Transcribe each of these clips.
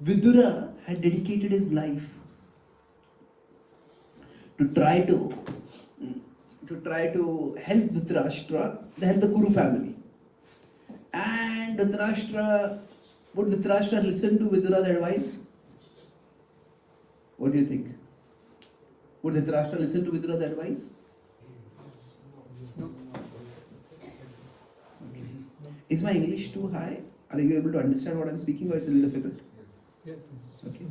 Vidura had dedicated his life to try to help Dhritarashtra, help the Kuru family. And would Dhritarashtra listen to Vidura's advice? What do you think? Would Dhritarashtra listen to Vidura's advice? No. Okay. Is my English too high? Are you able to understand what I'm speaking, or it's a little difficult? Yes. Okay.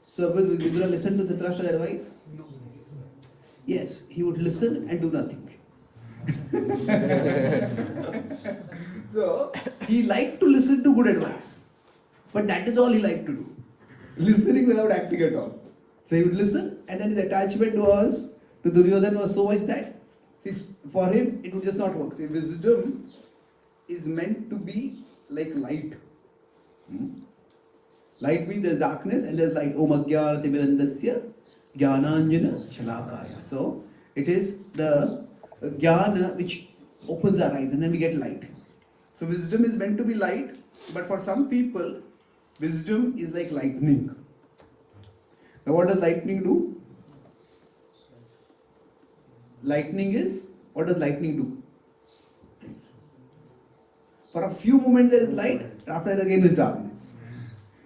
So will Vidura listen to Dhritarashtra's advice? No. Yes, he would listen and do nothing. So he liked to listen to good advice, but that is all he liked to do. Listening without acting at all. So he would listen, and then his attachment was to Duryodhana was so much that, see, for him it would just not work. See, wisdom is meant to be like light. Light means there's darkness and there's light. Om Ajnana Timirandasya Jnananjana Shalakaya. So it is the jnana which opens our eyes and then we get light. So wisdom is meant to be light, but for some people, wisdom is like lightning. Now what does lightning do? What does lightning do? For a few moments there is light, after that again is darkness.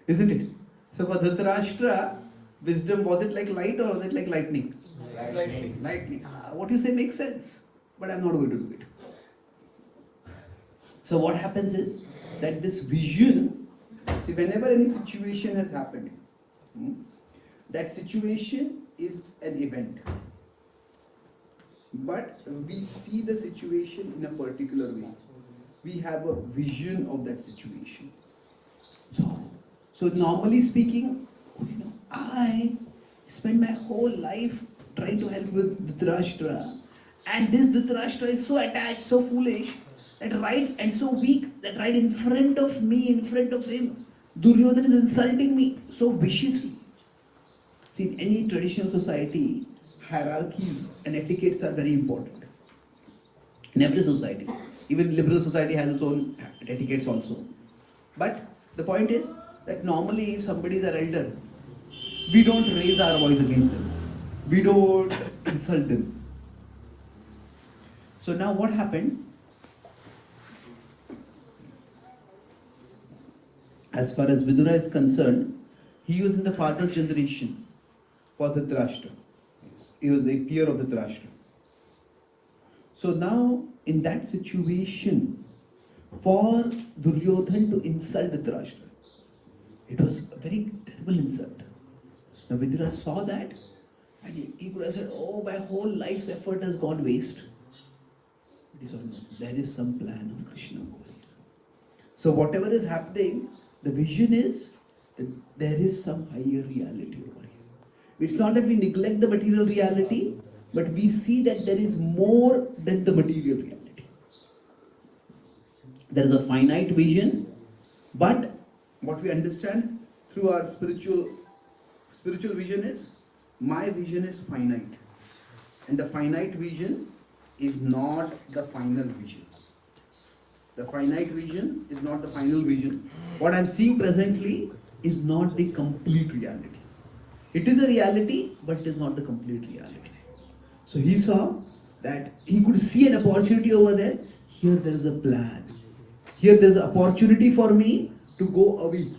Isn't it? So for Dhritarashtra, wisdom, was it like light or was it like lightning? Lightning. Lightning. What you say makes sense, but I'm not going to do it. So what happens is that this vision, see, whenever any situation has happened, that situation is an event. But we see the situation in a particular way. We have a vision of that situation. So normally speaking, I spend my whole life trying to help with Dhritarashtra, and this Dhritarashtra is so attached, so foolish, that right and so weak that right in front of me, in front of him, Duryodhana is insulting me so viciously. See, in any traditional society, hierarchies and etiquettes are very important. In every society, even liberal society has its own etiquettes also. But the point is that normally if somebody is an elder, we don't raise our voice against them. We don't insult them. So now what happened? As far as Vidura is concerned, he was in the father's generation for Dhritarashtra. He was the peer of Dhritarashtra. So now, in that situation, for Duryodhana to insult Dhritarashtra, it was a very terrible insult. Now Vidura saw that, and he could have said, oh, my whole life's effort has gone waste. But he said, no, there is some plan of Krishna over here. So whatever is happening, the vision is that there is some higher reality over here. It's not that we neglect the material reality, but we see that there is more than the material reality. There is a finite vision, but what we understand through our spiritual vision is, my vision is finite. And the finite vision is not the final vision. The finite vision is not the final vision. What I am seeing presently is not the complete reality. It is a reality, but it is not the complete reality. So he saw that he could see an opportunity over there. Here there is a plan. Here there is an opportunity for me to go away.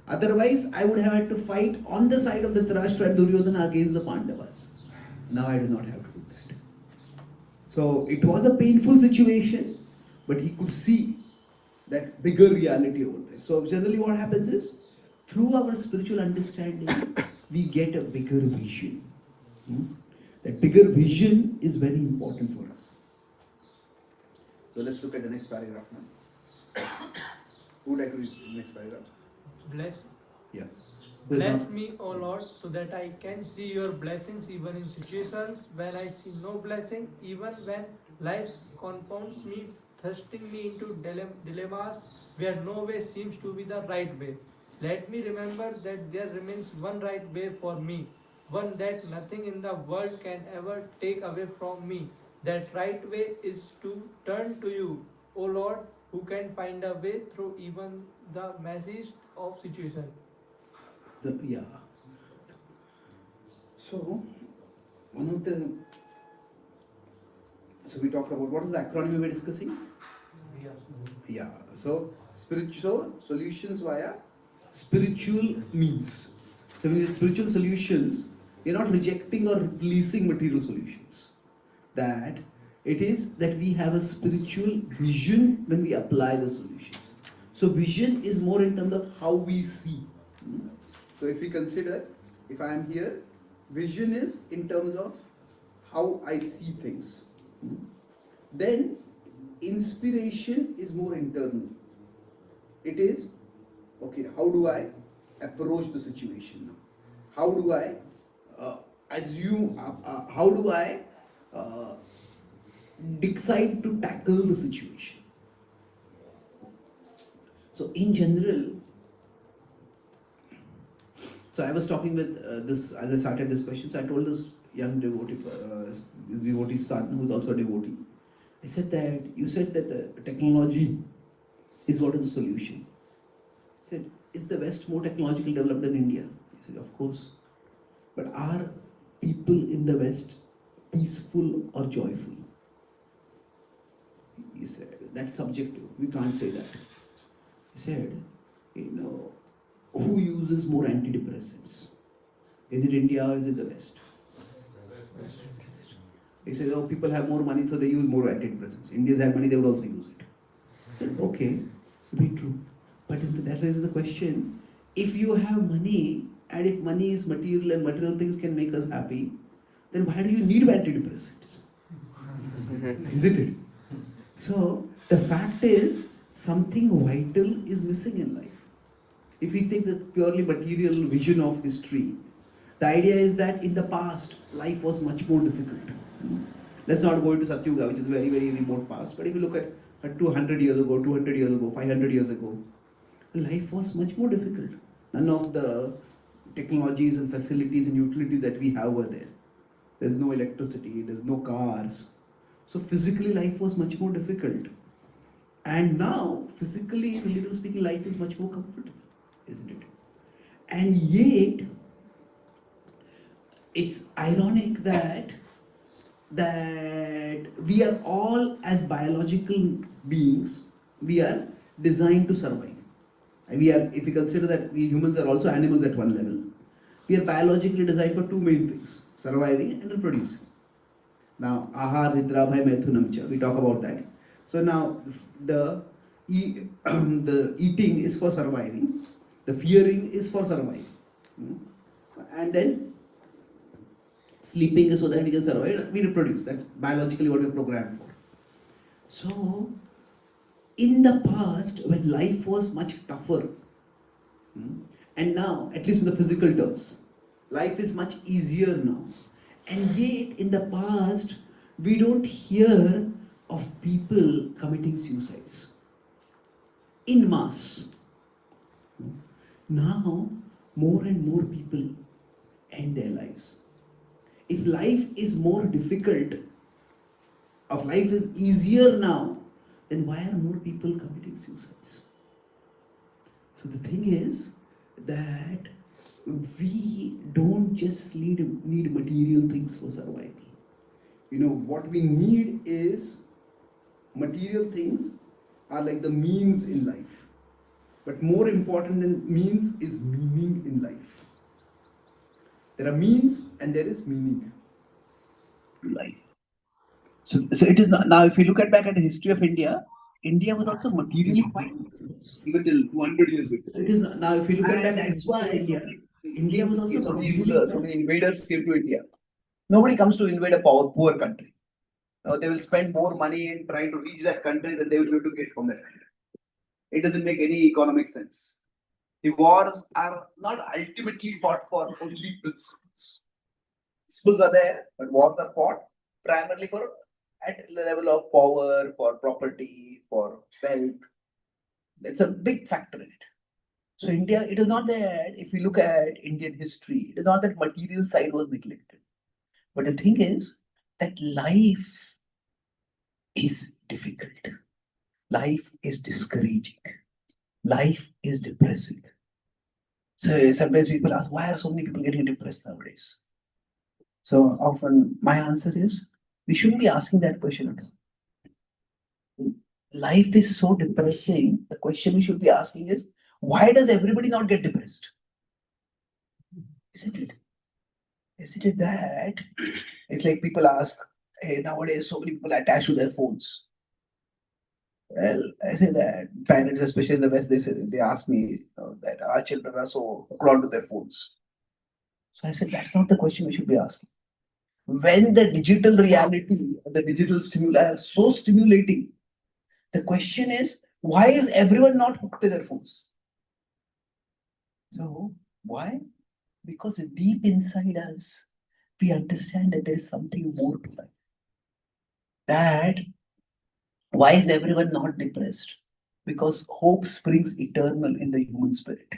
Otherwise, I would have had to fight on the side of the Dhritarashtra and Duryodhana against the Pandavas. Now I do not have to do that. So it was a painful situation, but he could see that bigger reality over there. So generally what happens is, through our spiritual understanding, we get a bigger vision. That bigger vision is very important for us. So let's look at the next paragraph now. Who would like to read the next paragraph? Bless me, O Lord, so that I can see your blessings even in situations when I see no blessing, even when life confounds me, thrusting me into dilemmas where no way seems to be the right way. Let me remember that there remains one right way for me, one that nothing in the world can ever take away from me. That right way is to turn to you, O Lord, who can find a way through even the messiest of situations. Yeah. So, one of the. So, we talked about what is the acronym we were discussing? Yeah. So, spiritual solutions via spiritual means. So, when we say spiritual solutions, we are not rejecting or replacing material solutions. That it is that we have a spiritual vision when we apply the solutions. So, vision is more in terms of how we see. So, if we consider, if I am here, vision is in terms of how I see things. Then inspiration is more internal. It is, okay, how do I approach the situation now? How do I uh, assume, how do I uh, decide to tackle the situation? So, in general, so I was talking with this, as I started this question, so I told this young devotee's son, who is also a devotee, I said that, you said that the technology is what is the solution. I said, is the West more technologically developed than India? He said, of course. But are people in the West peaceful or joyful? He said, that's subjective. We can't say that. He said, who uses more antidepressants? Is it India or is it the West? He said, oh, people have more money, so they use more antidepressants. Indians had money, they would also use it. I said, okay, be true. But that raises the question, if you have money, and if money is material and material things can make us happy, then why do you need antidepressants? Isn't it? So, the fact is, something vital is missing in life. If we take the purely material vision of history, the idea is that in the past, life was much more difficult. Let's not go into Satyuga, which is very, very remote past, but if you look at 200 years ago, 200 years ago, 500 years ago, life was much more difficult. None of the technologies and facilities and utilities that we have were there. There's no electricity, there's no cars. So physically life was much more difficult. And now, physically, relatively speaking, life is much more comfortable, isn't it? And yet, it's ironic that we are all, as biological beings, we are designed to survive. And we are, if you consider that we humans are also animals at one level, we are biologically designed for two main things: surviving and reproducing. Now, ahar, nidra, bhai, maithunam cha, we talk about that. So now, the the eating is for surviving, the fearing is for surviving, and then sleeping is so that we can survive, we reproduce. That's biologically what we're programmed for. So, in the past, when life was much tougher, and now, at least in the physical terms, life is much easier now. And yet, in the past, we don't hear of people committing suicides in mass. Now, more and more people end their lives. If life is more difficult, if life is easier now, then why are more people committing suicides? So the thing is that we don't just need material things for survival. What we need is material things are like the means in life. But more important than means is meaning in life. There are means and there is meaning to life. So it is not, now if you look at back at the history of India, India was also materially quite different, even till 200 years ago. So it is not, now if you look at back, that's why India was also so many rulers, so many invaders came to India. Nobody comes to invade a poor country. Now they will spend more money in trying to reach that country than they will be able to get from that country. It doesn't make any economic sense. The wars are not ultimately fought for only principles. Principles are there, but wars are fought primarily for at the level of power, for property, for wealth. That's a big factor in it. So India, it is not that if you look at Indian history, it is not that material side was neglected. But the thing is that life is difficult. Life is discouraging. Life is depressing. So sometimes people ask, why are so many people getting depressed nowadays? So often my answer is, we shouldn't be asking that question at all. Life is so depressing. The question we should be asking is, why does everybody not get depressed? Isn't it? Isn't it that? It's like people ask, hey, nowadays so many people are attached to their phones. Well, I say that parents, especially in the West, they ask me that our children are so hooked to their phones. So I said that's not the question we should be asking. When the digital reality, the digital stimuli are so stimulating, the question is why is everyone not hooked to their phones? So why? Because deep inside us, we understand that there is something more to life. That why is everyone not depressed? Because hope springs eternal in the human spirit.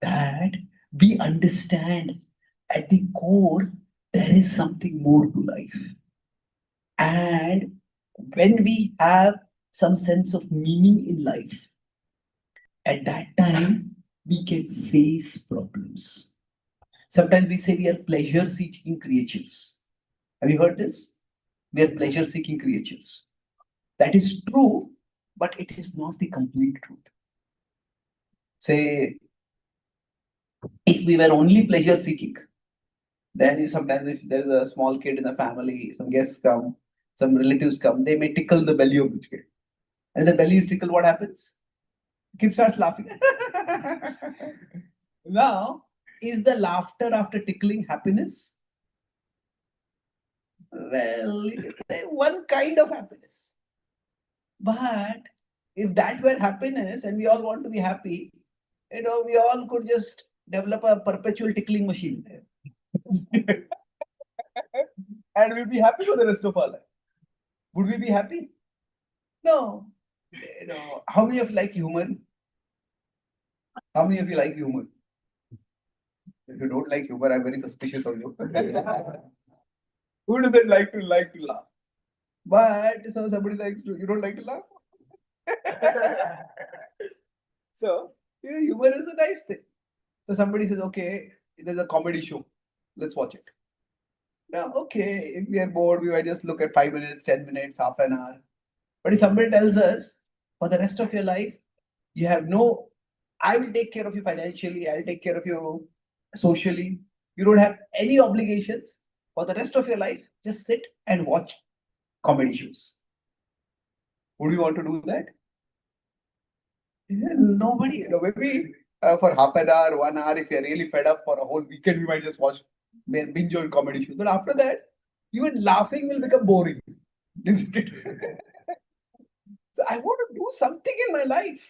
That we understand at the core there is something more to life. And when we have some sense of meaning in life, at that time we can face problems. Sometimes we say we are pleasure seeking creatures. Have you heard this? We are pleasure seeking creatures. That is true, but it is not the complete truth. Say, if we were only pleasure seeking, then sometimes if there is a small kid in the family, some guests come, some relatives come, they may tickle the belly of the kid. And if the belly is tickled, what happens? The kid starts laughing. Now, is the laughter after tickling happiness? Well, you can say one kind of happiness. But if that were happiness and we all want to be happy, we all could just develop a perpetual tickling machine and we'd be happy for the rest of our life. Would we be happy? No. How many of you like humor? How many of you like humor? If you don't like humor, I'm very suspicious of you. Who doesn't like to laugh? But so somebody likes to, you don't like to laugh? So humor is a nice thing. So somebody says, okay, there's a comedy show. Let's watch it. Now, okay, if we are bored, we might just look at 5 minutes, 10 minutes, half an hour. But if somebody tells us for the rest of your life, you have no, I will take care of you financially, I'll take care of you socially. You don't have any obligations for the rest of your life. Just sit and watch comedy shows. Would you want to do that? Nobody, maybe for half an hour, 1 hour, if you're really fed up for a whole weekend, we might just watch binge on comedy shows. But after that, even laughing will become boring, isn't it? So I want to do something in my life.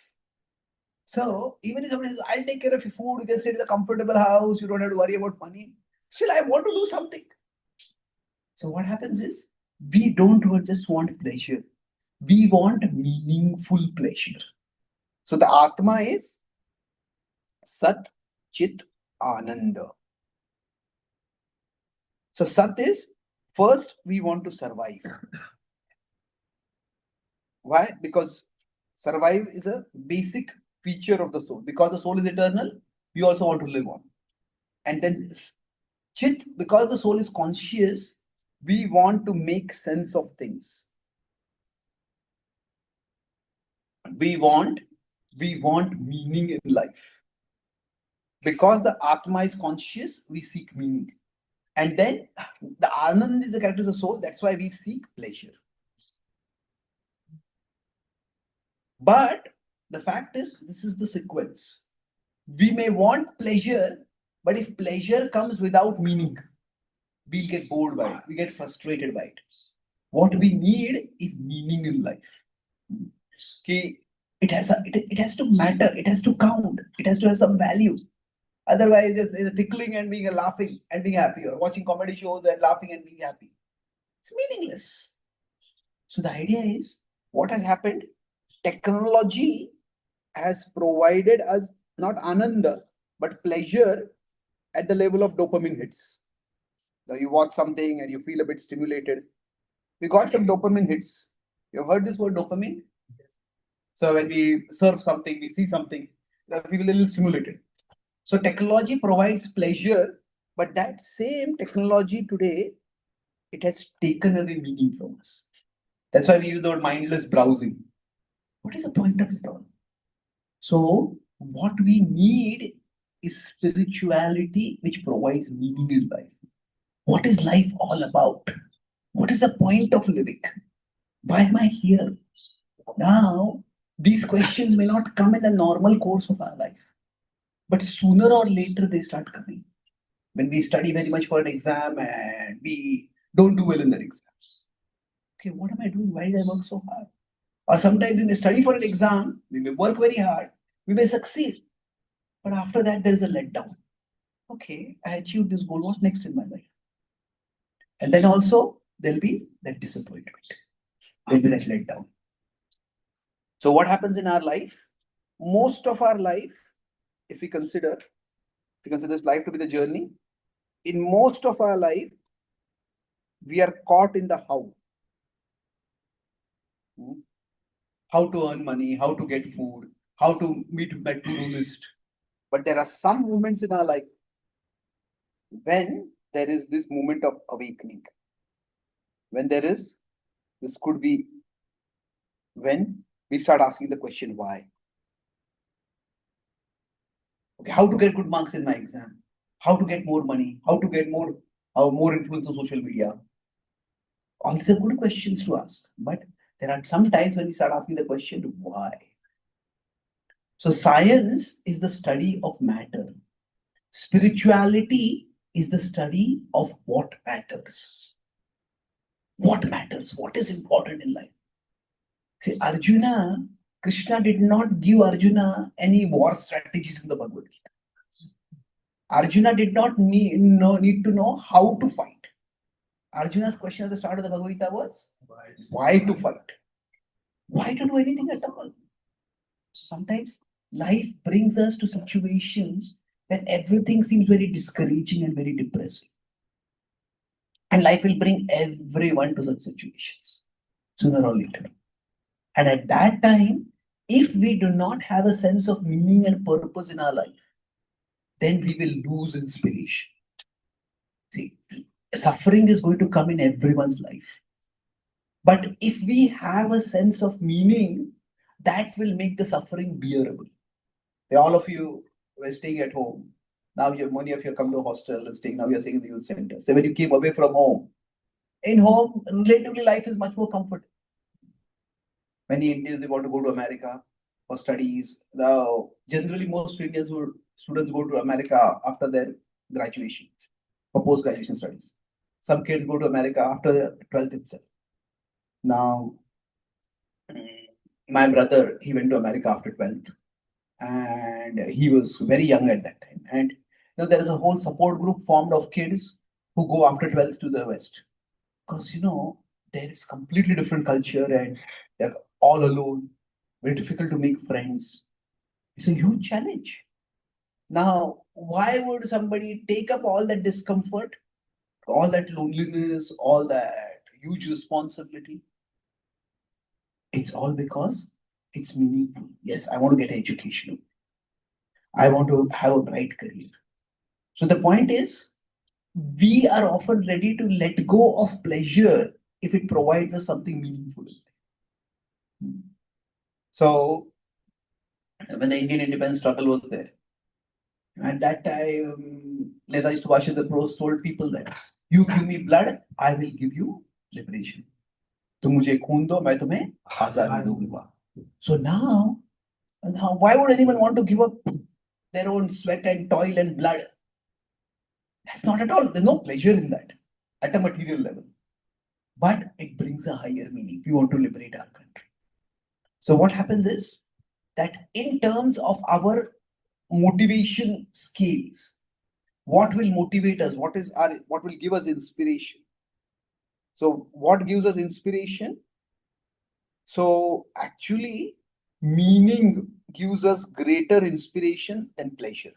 So even if somebody says, I'll take care of your food, you can sit in a comfortable house, you don't have to worry about money. Still, I want to do something. So what happens is, we don't just want pleasure. We want meaningful pleasure. So the Atma is Sat Chit Ananda. So Sat is, first we want to survive. Why? Because survive is a basic feature of the soul. Because the soul is eternal, we also want to live on. And then Chit, because the soul is conscious, we want to make sense of things. We want meaning in life. Because the Atma is conscious, we seek meaning. And then the Anand is the character of the soul, that's why we seek pleasure. But the fact is, this is the sequence. We may want pleasure, but if pleasure comes without meaning, we'll get bored by it, we get frustrated by it. What we need is meaning in life. Okay, it has to matter, it has to count, it has to have some value. Otherwise, it's tickling and being laughing and being happy, or watching comedy shows and laughing and being happy. It's meaningless. So the idea is, what has happened? Technology has provided us not ananda, but pleasure at the level of dopamine hits. Now you watch something and you feel a bit stimulated. We got some dopamine hits. You've heard this word dopamine? So when we surf something, we see something, we feel a little stimulated. So technology provides pleasure, but that same technology today, it has taken away meaning from us. That's why we use the word mindless browsing. What is the point of it all? So what we need is spirituality which provides meaning in life. What is life all about? What is the point of living? Why am I here? Now, these questions may not come in the normal course of our life, but sooner or later they start coming. When we study very much for an exam and we don't do well in that exam. Okay, what am I doing? Why did I work so hard? Or sometimes we may study for an exam, we may work very hard, we may succeed, but after that there is a letdown. Okay, I achieved this goal. What next in my life? And then also there'll be that disappointment. There'll be that letdown. So what happens in our life? Most of our life, if we consider this life to be the journey, in most of our life, we are caught in the how. How to earn money, how to get food, how to meet my to-do list. But there are some moments in our life when there is this moment of awakening. When there is, this could be when we start asking the question why. Okay, how to get good marks in my exam? How to get more money? How to get more influence on social media? All these are good questions to ask, but there are some times when we start asking the question why. So science is the study of matter. Spirituality is the study of what matters. What matters? What is important in life? See, Krishna did not give Arjuna any war strategies in the Bhagavad Gita. Arjuna did not need to know how to fight. Arjuna's question at the start of the Bhagavad Gita was, why to fight? Why to do anything at all? So sometimes life brings us to situations where everything seems very discouraging and very depressing. And life will bring everyone to such situations, sooner or later. And at that time, if we do not have a sense of meaning and purpose in our life, then we will lose inspiration. See, suffering is going to come in everyone's life. But if we have a sense of meaning, that will make the suffering bearable. All of you were staying at home. Now many of you come to a hostel and staying. Now you're staying in the youth center. So when you came away from home, in home, relatively life is much more comfortable. Many Indians, they want to go to America for studies. Now, generally, most students go to America after their graduation for post-graduation studies. Some kids go to America after the 12th itself. Now, my brother, he went to America after 12th, and he was very young at that time. And there is a whole support group formed of kids who go after 12th to the West, because there is completely different culture and they're all alone, very difficult to make friends. It's a huge challenge. Now, why would somebody take up all that discomfort, all that loneliness, all that huge responsibility? It's all because it's meaningful. Yes, I want to get an education. I want to have a bright career. So the point is, we are often ready to let go of pleasure if it provides us something meaningful. So when the Indian independence struggle was there, at that time, Netaji Subhash Chandra Bose told people that you give me blood, I will give you liberation. तुम मुझे खून दो, मैं तुम्हें आजादी दूंगा. So now, why would anyone want to give up their own sweat and toil and blood? That's not at all. There's no pleasure in that at a material level. But it brings a higher meaning. We want to liberate our country. So what happens is that in terms of our motivation scales, what will motivate us? What will give us inspiration? So what gives us inspiration? So actually, meaning gives us greater inspiration than pleasure.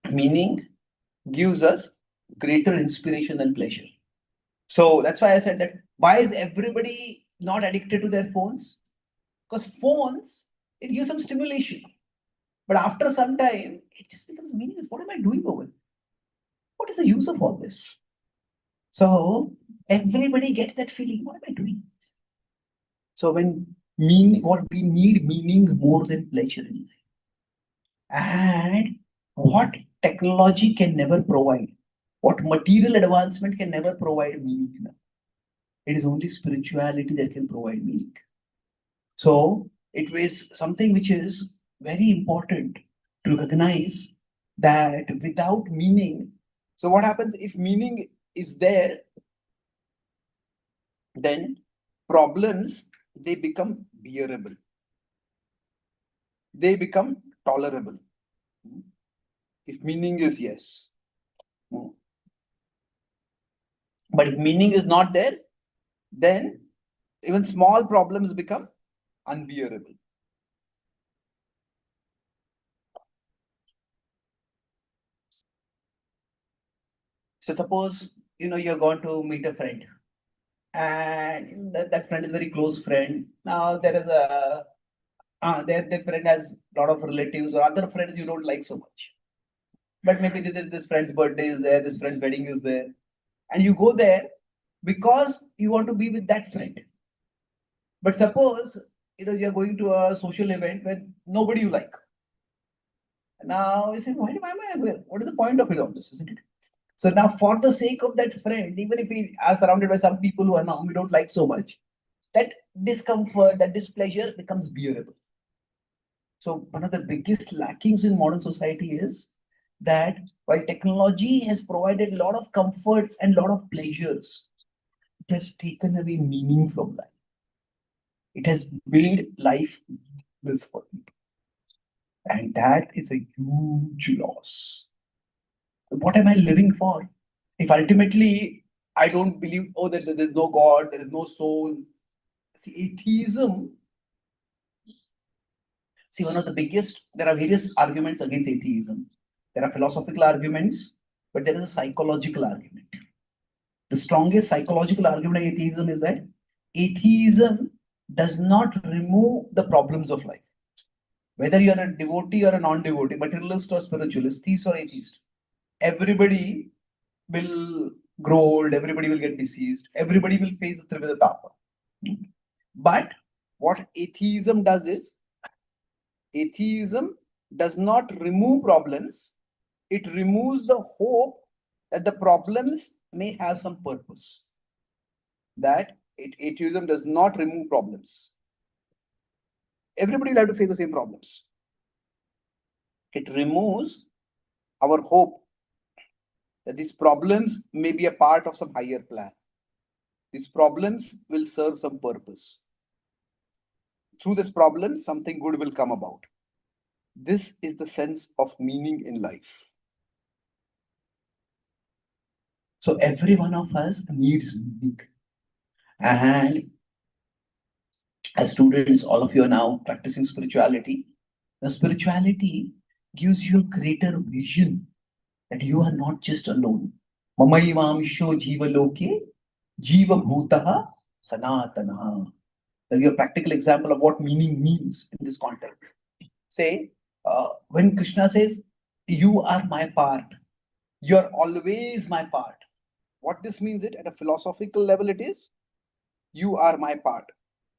Meaning gives us greater inspiration than pleasure. So that's why I said that, why is everybody not addicted to their phones? Because phones, it gives some stimulation. But after some time, it just becomes meaningless. What am I doing over? What is the use of all this? So everybody gets that feeling. What am I doing? So what we need meaning more than pleasure in life. And what technology can never provide, what material advancement can never provide meaning. It is only spirituality that can provide meaning. So it was something which is very important to recognize that without meaning, so what happens if meaning is there, then problems, they become bearable, they become tolerable. If meaning is yes. But if meaning is not there, then even small problems become unbearable. So suppose you're going to meet a friend, and that friend is a very close friend. Now there is a that friend has a lot of relatives or other friends you don't like so much. But maybe this friend's birthday is there, this friend's wedding is there, and you go there because you want to be with that friend. But suppose you're going to a social event where nobody you like. Now you say, why am I here? What is the point of it all this, isn't it? So now, for the sake of that friend, even if we are surrounded by some people who are now we don't like so much, that discomfort, that displeasure becomes bearable. So one of the biggest lackings in modern society is that while technology has provided a lot of comforts and a lot of pleasures, it has taken away meaning from life. It has made life meaningless for people. And that is a huge loss. What am I living for? If ultimately I don't believe, that there is no God, there is no soul. See, atheism. See, one of the biggest, there are various arguments against atheism. There are philosophical arguments, but there is a psychological argument. The strongest psychological argument of atheism is that atheism does not remove the problems of life. Whether you're a devotee or a non-devotee, materialist or spiritualist, theist or atheist, everybody will grow old, everybody will get diseased, everybody will face the Trividatapa. But what atheism does is, atheism does not remove problems, it removes the hope that the problems may have some purpose. Atheism does not remove problems. Everybody will have to face the same problems. It removes our hope that these problems may be a part of some higher plan. These problems will serve some purpose. Through this problem, something good will come about. This is the sense of meaning in life. So every one of us needs meaning. And as students, all of you are now practicing spirituality. The spirituality gives you a greater vision that you are not just alone. Mamaivamsho jiva loke jiva bhutaha sanatana. I'll give a practical example of what meaning means in this context. Say, when Krishna says, you are my part, you're always my part. What this means it at a philosophical level, it is, you are my part,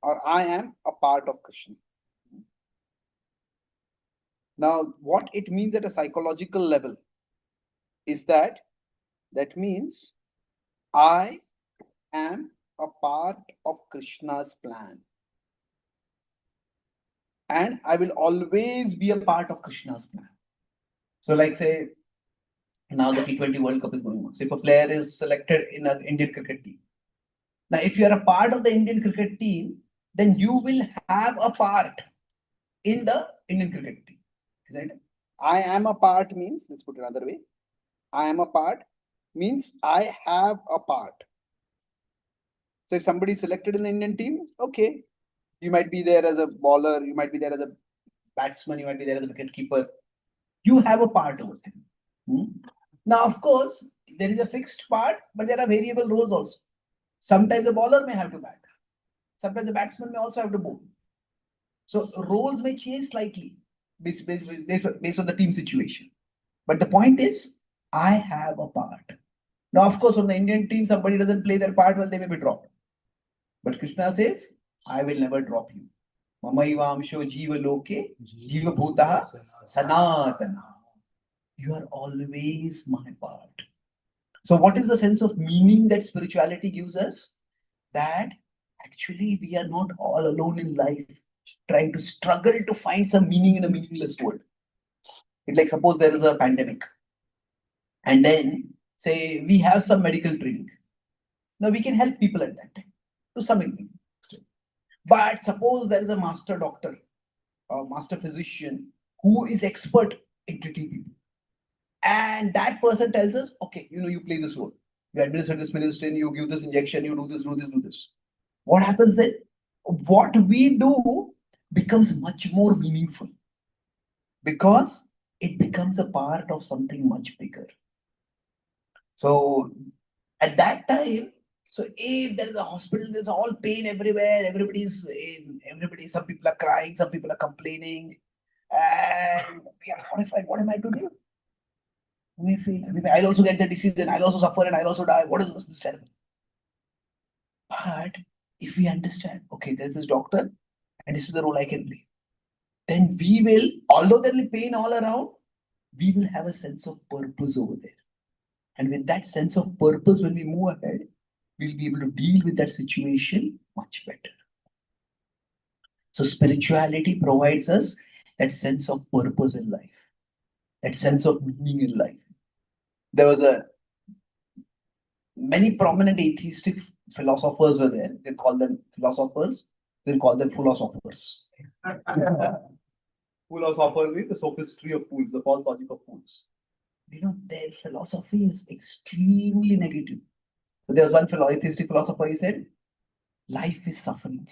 or I am a part of Krishna. Now, what it means at a psychological level is that means I am a part of Krishna's plan. And I will always be a part of Krishna's plan. So like say, now the T20 World Cup is going on. So if a player is selected in an Indian cricket team. Now, if you are a part of the Indian cricket team, then you will have a part in the Indian cricket team. Isn't it? I am a part means, let's put it another way. I am a part means I have a part. So if somebody is selected in the Indian team, okay, you might be there as a bowler, you might be there as a batsman, you might be there as a wicket keeper. You have a part over there. Now, of course, there is a fixed part, but there are variable roles also. Sometimes the bowler may have to bat. Sometimes the batsman may also have to bowl. So roles may change slightly based on the team situation. But the point is, I have a part. Now, of course, from the Indian team, somebody doesn't play their part, well, they may be dropped. But Krishna says, I will never drop you. Mamaivamsho jiva loke jiva bhutaha sanatana. You are always my part. So, what is the sense of meaning that spirituality gives us? That actually we are not all alone in life, trying to struggle to find some meaning in a meaningless world. It's like suppose there is a pandemic, and then say we have some medical training. Now we can help people at that time to some extent. But suppose there is a master doctor or master physician who is expert in treating people, and that person tells us, okay, you play this role, you administer this medicine, you give this injection, you do this, do this, do this. What happens then? What we do becomes much more meaningful because it becomes a part of something much bigger. So at that time, so if there is a hospital, there's all pain everywhere, some people are crying, some people are complaining, and we are horrified. What am I to do? We feel, I'll also get the disease and I'll also suffer and I'll also die. What is this? This is terrible. But if we understand, okay, there's this doctor and this is the role I can play, then we will, although there will be pain all around, we will have a sense of purpose over there. And with that sense of purpose, when we move ahead, we'll be able to deal with that situation much better. So spirituality provides us that sense of purpose in life, that sense of meaning in life. There was many prominent atheistic philosophers were there. You can call them philosophers. You can call them philosophers. Philosophers mean the sophistry of fools, the false logic of fools. Their philosophy is extremely negative. So there was one atheistic philosopher, he said, life is suffering.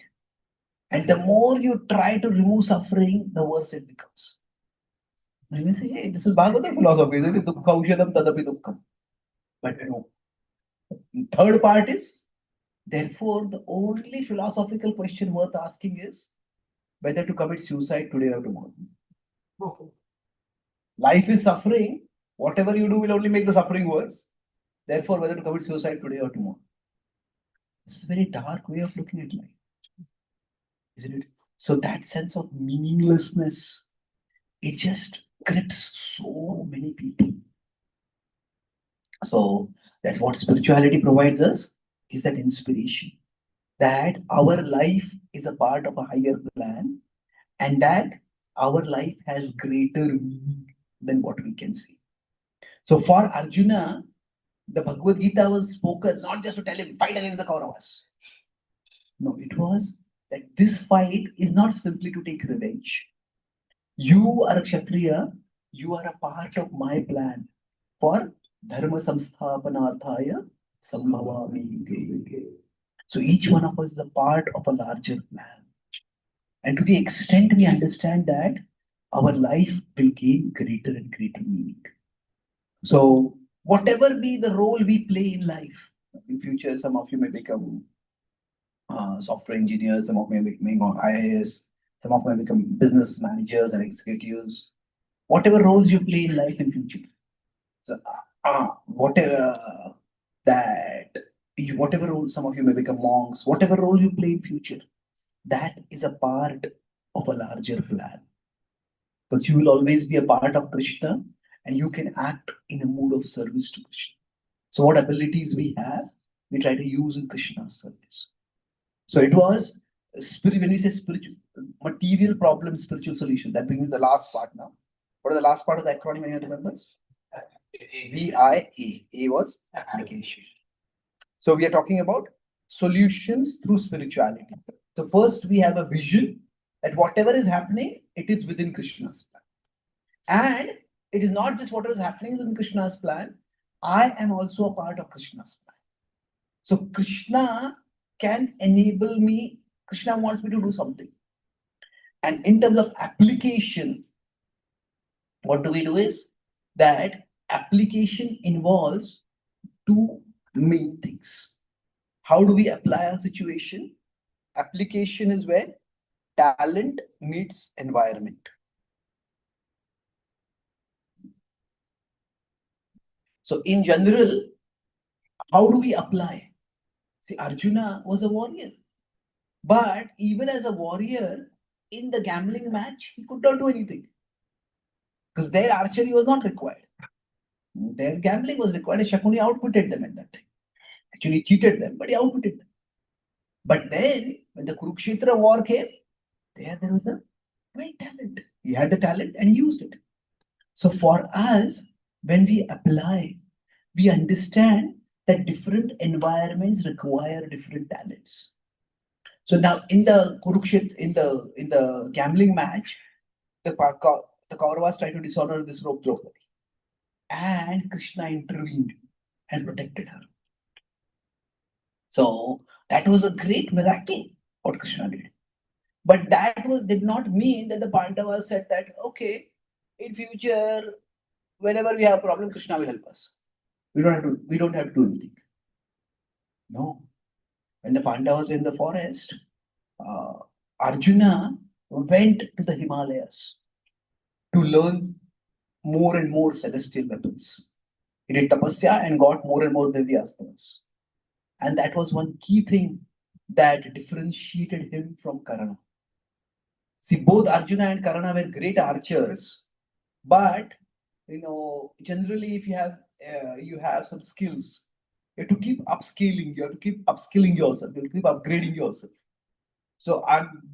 And the more you try to remove suffering, the worse it becomes. I may say, hey, this is Bhagavad philosophy, isn't it? Dukkha ushadam tadapi dukkham. But no. Third part is, therefore, the only philosophical question worth asking is whether to commit suicide today or tomorrow. Okay. Life is suffering. Whatever you do will only make the suffering worse. Therefore, whether to commit suicide today or tomorrow. It's a very dark way of looking at life, isn't it? So that sense of meaninglessness, it just grips so many people. So that's what spirituality provides us, is that inspiration, that our life is a part of a higher plan, and that our life has greater meaning than what we can see. So for Arjuna, the Bhagavad Gita was spoken not just to tell him, fight against the Kauravas. No, it was that this fight is not simply to take revenge. You are a Kshatriya, you are a part of my plan for Dharma Samsthapanarthaya Sambhavami Yuge Yuge. So each one of us is a part of a larger plan. And to the extent we understand that, our life will gain greater and greater meaning. So whatever be the role we play in life, in future, some of you may become software engineers, some of you may become IAS, some of you may become business managers and executives. Whatever roles you play in life in future, so whatever whatever role, some of you may become monks, whatever role you play in future, that is a part of a larger plan. Because you will always be a part of Krishna and you can act in a mood of service to Krishna. So what abilities we have, we try to use in Krishna's service. So it was spirit, when we say spiritual, material problem, spiritual solution. That brings me to the last part now. What is the last part of the acronym? Anyone remembers? VIA. A was application. So we are talking about solutions through spirituality. So first we have a vision that whatever is happening, it is within Krishna's plan. And it is not just whatever is happening in Krishna's plan. I am also a part of Krishna's plan. So Krishna can enable me. Krishna wants me to do something. And in terms of application, what do we do is that application involves two main things. How do we apply our situation? Application is where talent meets environment. So in general, how do we apply? See, Arjuna was a warrior. But even as a warrior, in the gambling match, he could not do anything. Because their archery was not required. Their gambling was required. Shakuni outwitted them at that time. Actually, he cheated them, but he outwitted them. But then, when the Kurukshetra war came, there was a great talent. He had the talent and he used it. So for us, when we apply, we understand that different environments require different talents. So now in the Kurukshetra, in the gambling match, the Kauravas tried to dishonor this rope Draupadi. And Krishna intervened and protected her. So that was a great miracle what Krishna did. But did not mean that the Pandavas said that, okay, in future, whenever we have a problem, Krishna will help us. We don't have to do anything. No. When the Pandavas were in the forest, Arjuna went to the Himalayas to learn more and more celestial weapons. He did tapasya and got more and more Divyastras. And that was one key thing that differentiated him from Karna. See, both Arjuna and Karna were great archers, but generally, if you have some skills, you have to keep upscaling. You have to keep upskilling yourself. You have to keep upgrading yourself. So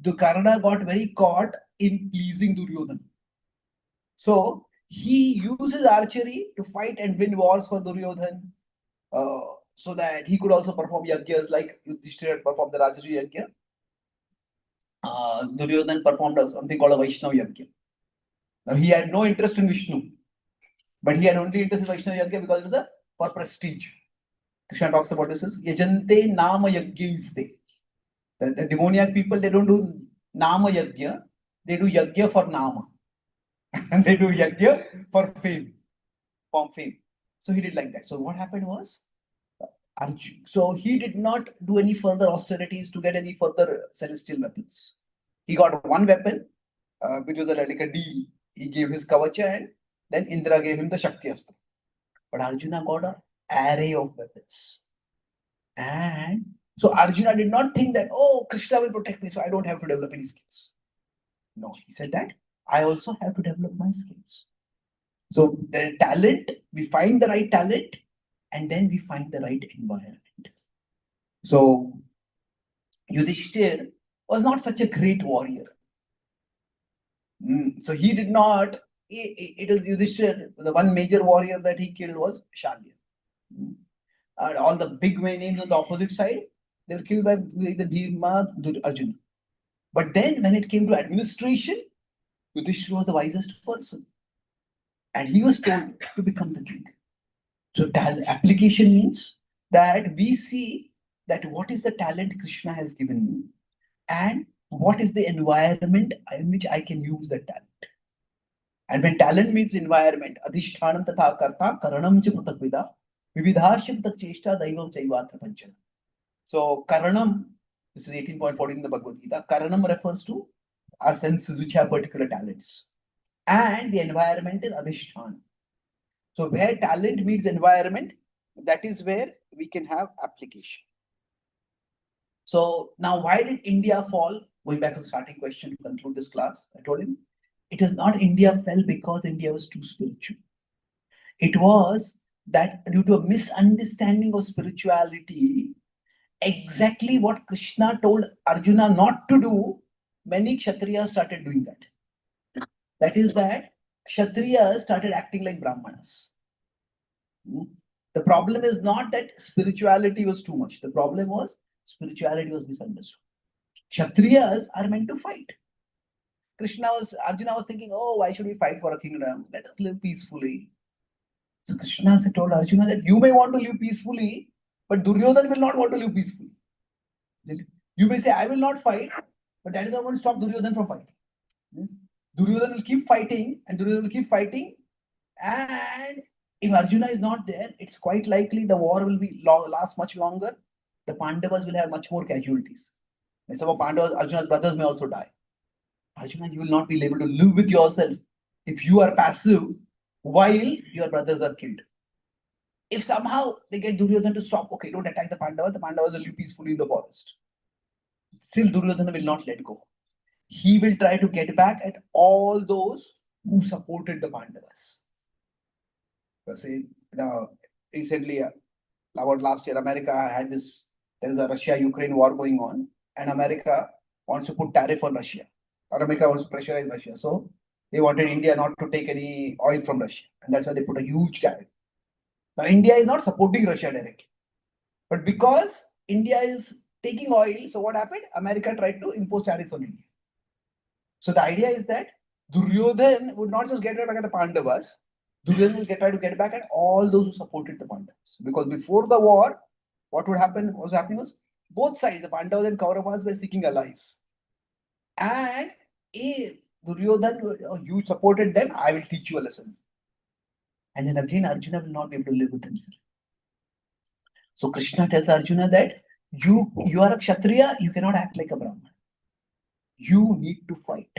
the Karna got very caught in pleasing Duryodhana. So he uses archery to fight and win wars for Duryodhana, so that he could also perform yajnas like Yudhishthira performed the Rajasuya yajna. Duryodhana performed something called a Vaishnava yajna. Now he had no interest in Vishnu, but he had only interest in Vaishnava yajna because it was for prestige. Krishna talks about this as Yajante Nama Yajnaiste. The demoniac people, they don't do Nama Yajna, they do Yajna for Nama. And they do Yajna for fame. So he did like that. So what happened was, so he did not do any further austerities to get any further celestial weapons. He got one weapon, which was like a deal. He gave his kavacha and then Indra gave him the Shakti Astra. But Arjuna got an array of weapons. And so Arjuna did not think that, oh, Krishna will protect me, so I don't have to develop any skills. No, he said that I also have to develop my skills. So the talent, we find the right talent, and then we find the right environment. So Yudhishthir was not such a great warrior. So he did not, it is Yudhishthir, the one major warrior that he killed was Shalya. And all the big names on the opposite side, they were killed by either Bhima or Arjuna. But then when it came to administration, Yudhishthir was the wisest person. And he was told to become the king. So application means that we see that what is the talent Krishna has given me and what is the environment in which I can use that talent. And when talent means environment, adhishthanam tatha karta karanam cha pratakvida vividhashya pratak cheshta daivam chaivatra panchana. So karanam, this is 18.14 in the Bhagavad Gita, karanam refers to our senses which have particular talents. And the environment is adhishthan. So where talent meets environment, that is where we can have application. So now why did India fall? Going back to the starting question to conclude this class, I told him, it is not India fell because India was too spiritual. It was that due to a misunderstanding of spirituality, exactly what Krishna told Arjuna not to do, many Kshatriyas started doing that. That is that Kshatriyas started acting like Brahmanas. The problem is not that spirituality was too much. The problem was spirituality was misunderstood. Kshatriyas are meant to fight. Arjuna was thinking, oh, why should we fight for a kingdom? Let us live peacefully. So Krishna told Arjuna that you may want to live peacefully, but Duryodhana will not want to live peacefully. You may say, I will not fight, but that is not going to stop Duryodhana from fighting. Duryodhana will keep fighting, and Duryodhana will keep fighting. And if Arjuna is not there, it's quite likely the war will be last much longer. The Pandavas will have much more casualties. And some of Pandavas, Arjuna's brothers may also die. Arjuna, you will not be able to live with yourself if you are passive while your brothers are killed. If somehow they get Duryodhana to stop, okay, don't attack the Pandavas will live peacefully in the forest. Still, Duryodhana will not let go. He will try to get back at all those who supported the Pandavas. See, now, recently, about last year, America had this, there is a Russia-Ukraine war going on, and America wants to put tariff on Russia. Or America wants to pressurize Russia. So they wanted India not to take any oil from Russia. And that's why they put a huge tariff. Now, India is not supporting Russia directly. But because India is taking oil, so what happened? America tried to impose tariff on India. So the idea is that Duryodhan would not just get back at the Pandavas, Duryodhan will try to get back at all those who supported the Pandavas. Because before the war, what would happen? What was happening was both sides, the Pandavas and Kauravas, were seeking allies. And if Duryodhan, you supported them, I will teach you a lesson. And then again, Arjuna will not be able to live with himself. So Krishna tells Arjuna that you are a Kshatriya, you cannot act like a Brahman. You need to fight.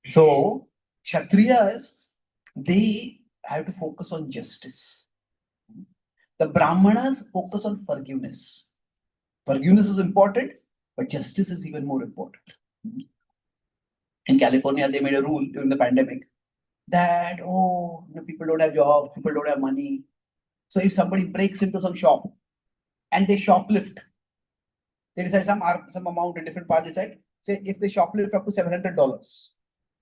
So Kshatriyas, they have to focus on justice. The Brahmanas focus on forgiveness. Forgiveness is important, but justice is even more important. In California, they made a rule during the pandemic that, people don't have jobs, people don't have money. So if somebody breaks into some shop and they shoplift, they decide some amount in different parts, say if they shoplift up to $700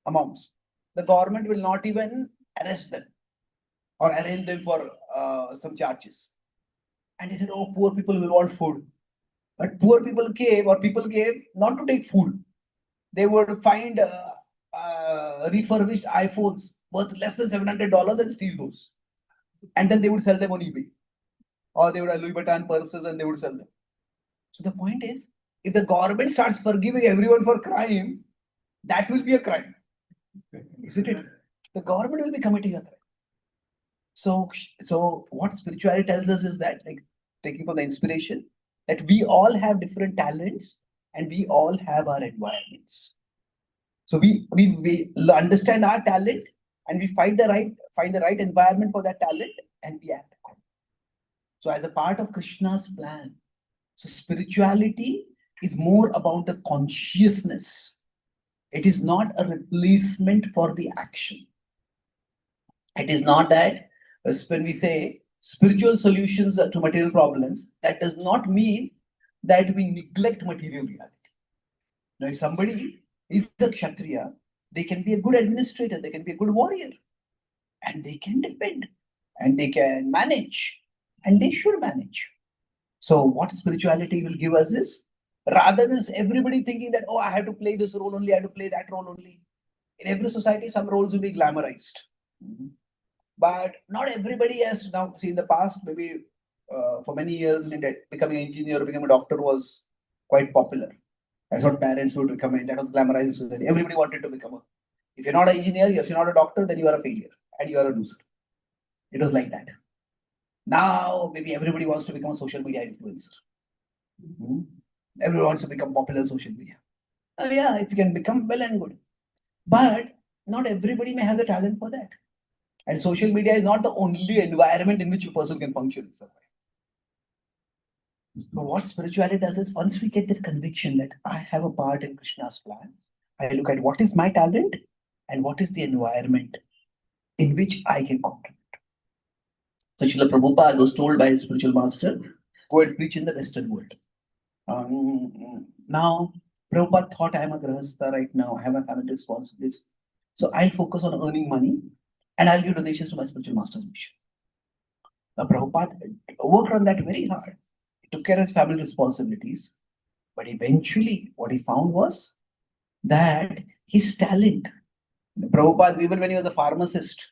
amounts, the government will not even arrest them or arraign them for some charges. And they said, poor people will want food. But poor people came not to take food. They would find refurbished iPhones worth less than $700 and steal those. And then they would sell them on eBay. Or they would have Louis Vuitton purses and they would sell them. So the point is, if the government starts forgiving everyone for crime, that will be a crime. Isn't it? The government will be committing a crime. So what spirituality tells us is that, like taking from the inspiration, that we all have different talents and we all have our environments. So we understand our talent and we find the right environment for that talent and we act on it. So as a part of Krishna's plan, so spirituality is more about the consciousness. It is not a replacement for the action. It is not that when we say spiritual solutions to material problems, that does not mean that we neglect material reality. Now, if somebody is a Kshatriya, they can be a good administrator, they can be a good warrior, and they can depend, and they can manage, and they should manage. So what spirituality will give us is, rather than everybody thinking that, I have to play this role only, I have to play that role only. In every society, some roles will be glamorized. But not everybody has now. See, in the past, maybe for many years in India, becoming an engineer or becoming a doctor was quite popular. That's what parents would recommend. That was glamorized society. Everybody wanted to become a. If you're not an engineer, if you're not a doctor, then you are a failure and you are a loser. It was like that. Now, maybe everybody wants to become a social media influencer. Everyone wants to become popular social media. Yeah, if you can become, well and good. But not everybody may have the talent for that. And social media is not the only environment in which a person can function. So what spirituality does is, once we get that conviction that I have a part in Krishna's plan, I look at what is my talent and what is the environment in which I can contribute. So Srila Prabhupada was told by his spiritual master, go and preach in the Western world. Now, Prabhupada thought, I am a grahastha right now, I have my family responsibilities. So I'll focus on earning money and I'll give donations to my spiritual master's mission. Now, Prabhupada worked on that very hard. He took care of his family responsibilities. But eventually, what he found was that his talent, Prabhupada, even when he was a pharmacist,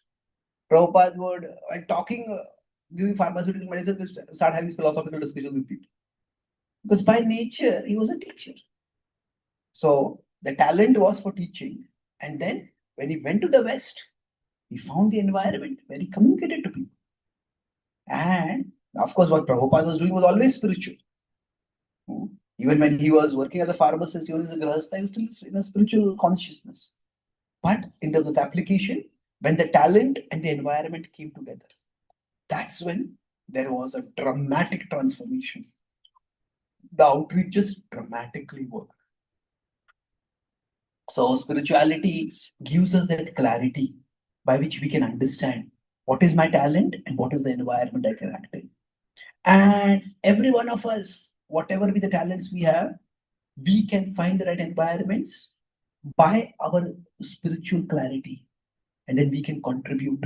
Prabhupada would, while talking, giving pharmaceutical medicine, start having philosophical discussions with people. Because by nature, he was a teacher. So the talent was for teaching. And then when he went to the West, he found the environment where he communicated to people. And of course, what Prabhupada was doing was always spiritual. Even when he was working as a pharmacist, even as a grahastha, he was still in a spiritual consciousness. But in terms of application, when the talent and the environment came together, that's when there was a dramatic transformation. The outreaches dramatically worked. So spirituality gives us that clarity by which we can understand what is my talent and what is the environment I can act in. And every one of us, whatever be the talents we have, we can find the right environments by our spiritual clarity, and then we can contribute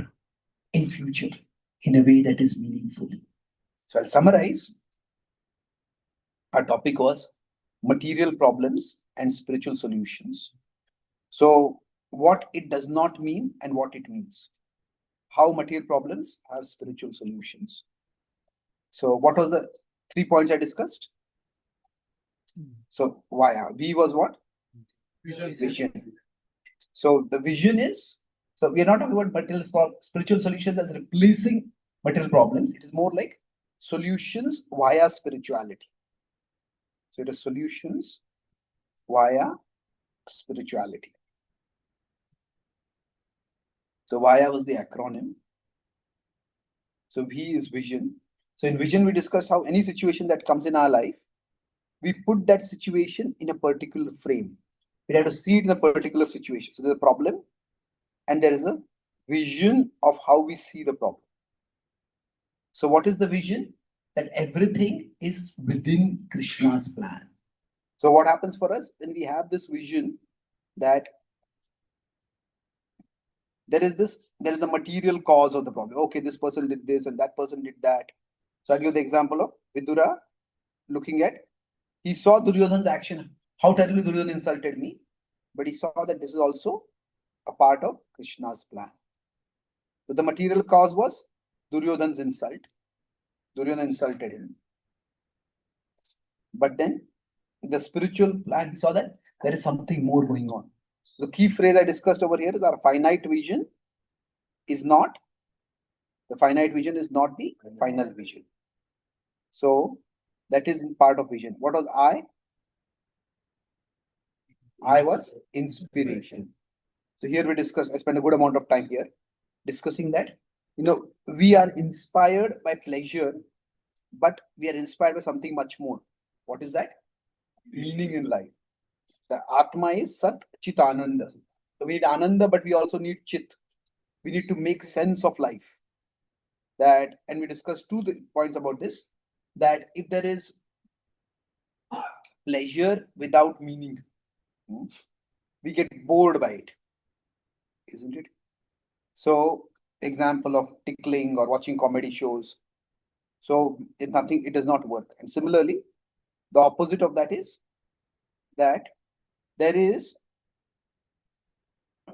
in future in a way that is meaningful. So I'll summarize. Our topic was material problems and spiritual solutions. So what it does not mean and what it means. How material problems have spiritual solutions. So what was the 3 points I discussed? So Vaya. V was what? Vision. So the vision is, so we are not talking about spiritual solutions as replacing material problems. It is more like solutions via spirituality. So it is solutions via spirituality. So via was the acronym. So V is vision. So in vision, we discussed how any situation that comes in our life, we put that situation in a particular frame. We have to see it in a particular situation. So there's a problem, and there is a vision of how we see the problem. So what is the vision? That everything is within Krishna's plan. So what happens for us when we have this vision that there is the material cause of the problem. Okay, this person did this and that person did that. So I give the example of Vidura looking at, he saw Duryodhana's action, how terribly Duryodhana insulted me, but he saw that this is also a part of Krishna's plan. So the material cause was Duryodhana's insult. Duryodhana insulted him. But then the spiritual plan, he saw that there is something more going on. The key phrase I discussed over here is our finite vision is not, the finite vision is not the final vision. So that is part of vision. What was I? I was inspiration. So here we discuss, I spent a good amount of time here discussing that, we are inspired by pleasure, but we are inspired by something much more. What is that? Meaning in life. The Atma is Sat Chit Ananda. So we need Ananda, but we also need Chit. We need to make sense of life. That, and we discussed two points about this, that if there is pleasure without meaning, we get bored by it, isn't it? So example of tickling or watching comedy shows. So it does not work. And similarly, the opposite of that is that there is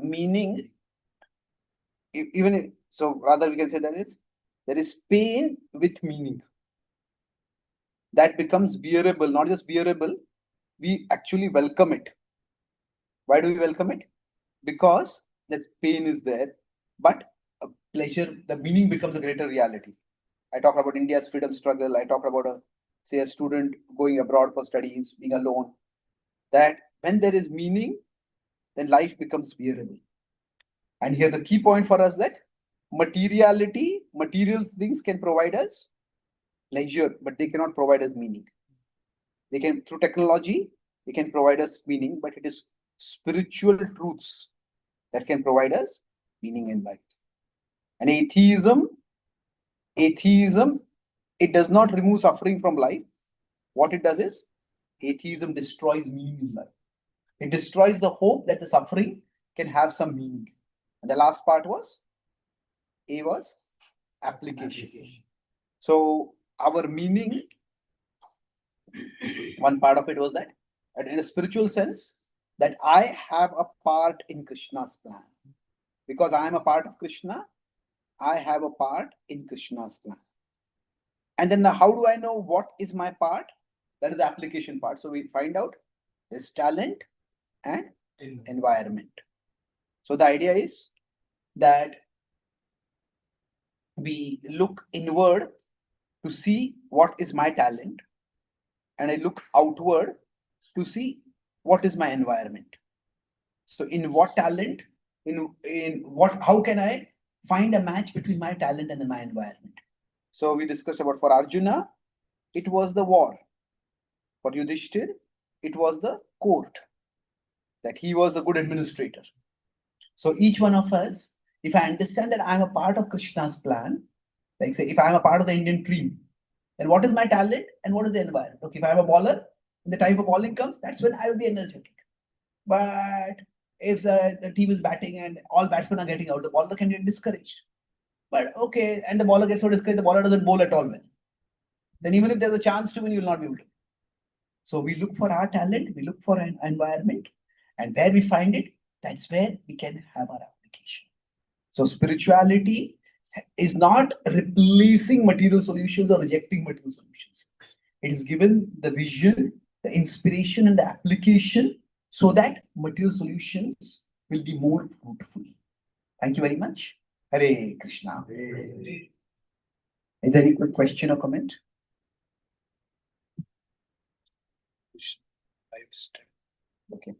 meaning, so rather we can say there is pain with meaning. That becomes bearable, not just bearable, we actually welcome it. Why do we welcome it? Because that pain is there, but pleasure, the meaning becomes a greater reality. I talk about India's freedom struggle. I talk about a student going abroad for studies, being alone. That when there is meaning, then life becomes bearable. And here the key point for us that material things can provide us pleasure, but they cannot provide us meaning. They can, through technology, they can provide us meaning, but it is spiritual truths that can provide us meaning in life. And atheism, it does not remove suffering from life. What it does is, atheism destroys meaning in life. It destroys the hope that the suffering can have some meaning. And the last part was, A was application. So our meaning, one part of it was that, in a spiritual sense, that I have a part in Krishna's plan. Because I am a part of Krishna, I have a part in Krishna's plan. And then how do I know what is my part? That is the application part. So we find out there's talent and environment. So the idea is that we look inward to see what is my talent, and I look outward to see what is my environment. So in what talent, in what, how can I find a match between my talent and my environment? So we discussed about, for Arjuna, it was the war. For Yudhishthir, it was the court, that he was a good administrator. So each one of us, if I understand that I'm a part of Krishna's plan, like say if I'm a part of the Indian team, then what is my talent and what is the environment? Okay, if I'm a bowler, when the time for bowling comes, that's when I will be energetic. But if the team is batting and all batsmen are getting out, the bowler can get discouraged. But okay, and the bowler gets so discouraged, the bowler doesn't bowl at all well. Then even if there's a chance to win, you will not be able to. So we look for our talent, we look for an environment, and where we find it, that's where we can have our application. So spirituality is not replacing material solutions or rejecting material solutions. It is given the vision, the inspiration, and the application so that material solutions will be more fruitful. Thank you very much. Hare Krishna. Is there any quick question or comment? Okay.